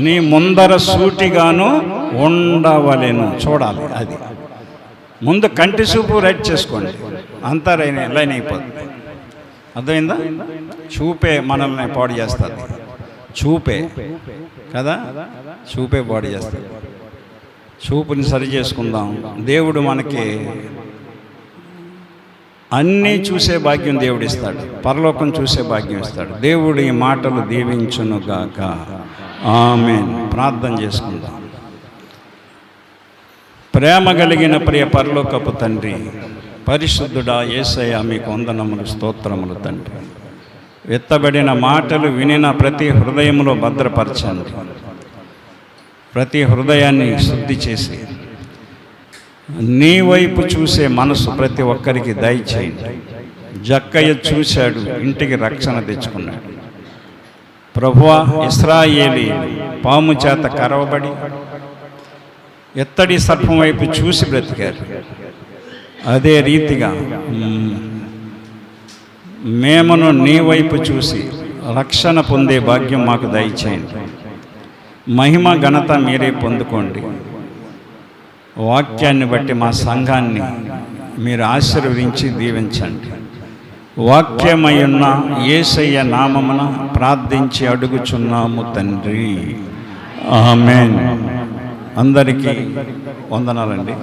Speaker 1: నీ ముందర సూటిగాను ఉండవలెను. చూడాలి. అది ముందు కంటి చూపు రైట్ చేసుకోండి, అంతా లైన్ అయిపోతుంది. అర్థమైందా? చూపే మనల్ని పాడు చేస్తుంది. చూపే కదా, చూపే పాడు చేస్తుంది. చూపుని సరి చేసుకుందాం. దేవుడు మనకి అన్నీ చూసే భాగ్యం దేవుడు ఇస్తాడు, పరలోకం చూసే భాగ్యం ఇస్తాడు. దేవుడు ఈ మాటలు దీవించునుగాక. ఆమేన్. ప్రార్థన చేసుకుందాం. ప్రేమ కలిగిన ప్రియ పరలోకపు తండ్రి, పరిశుద్ధుడా యేసయ్య, మీకు వందనములు, స్తోత్రములు తండ్రి. ఎత్తబడిన మాటలు వినిన ప్రతి హృదయంలో భద్రపరచండి. ప్రతి హృదయాన్ని శుద్ధి చేసి నీ వైపు చూసే మనసు ప్రతి ఒక్కరికి దయచేయండి. జక్కయ్య చూశాడు, ఇంటికి రక్షణ తెచ్చుకున్నాడు. ప్రభువా, ఇశ్రాయేలీ పాము చేత కరవబడి ఎత్తడి సర్పం వైపు చూసి బ్రతికారు. అదే రీతిగా మేమును నీ వైపు చూసి రక్షణ పొందే భాగ్యం మాకు దయచేయండి. మహిమ ఘనత మీరే పొందుకోండి. వాక్యాన్ని బట్టి మా సంఘాన్ని మీరు ఆశీర్వదించి దీవించండి. వాక్యమయున్న యేసయ్య నామమున ప్రార్థించి అడుగుచున్నాము తండ్రి, ఆమేన్. అందరికీ వందనాలండి.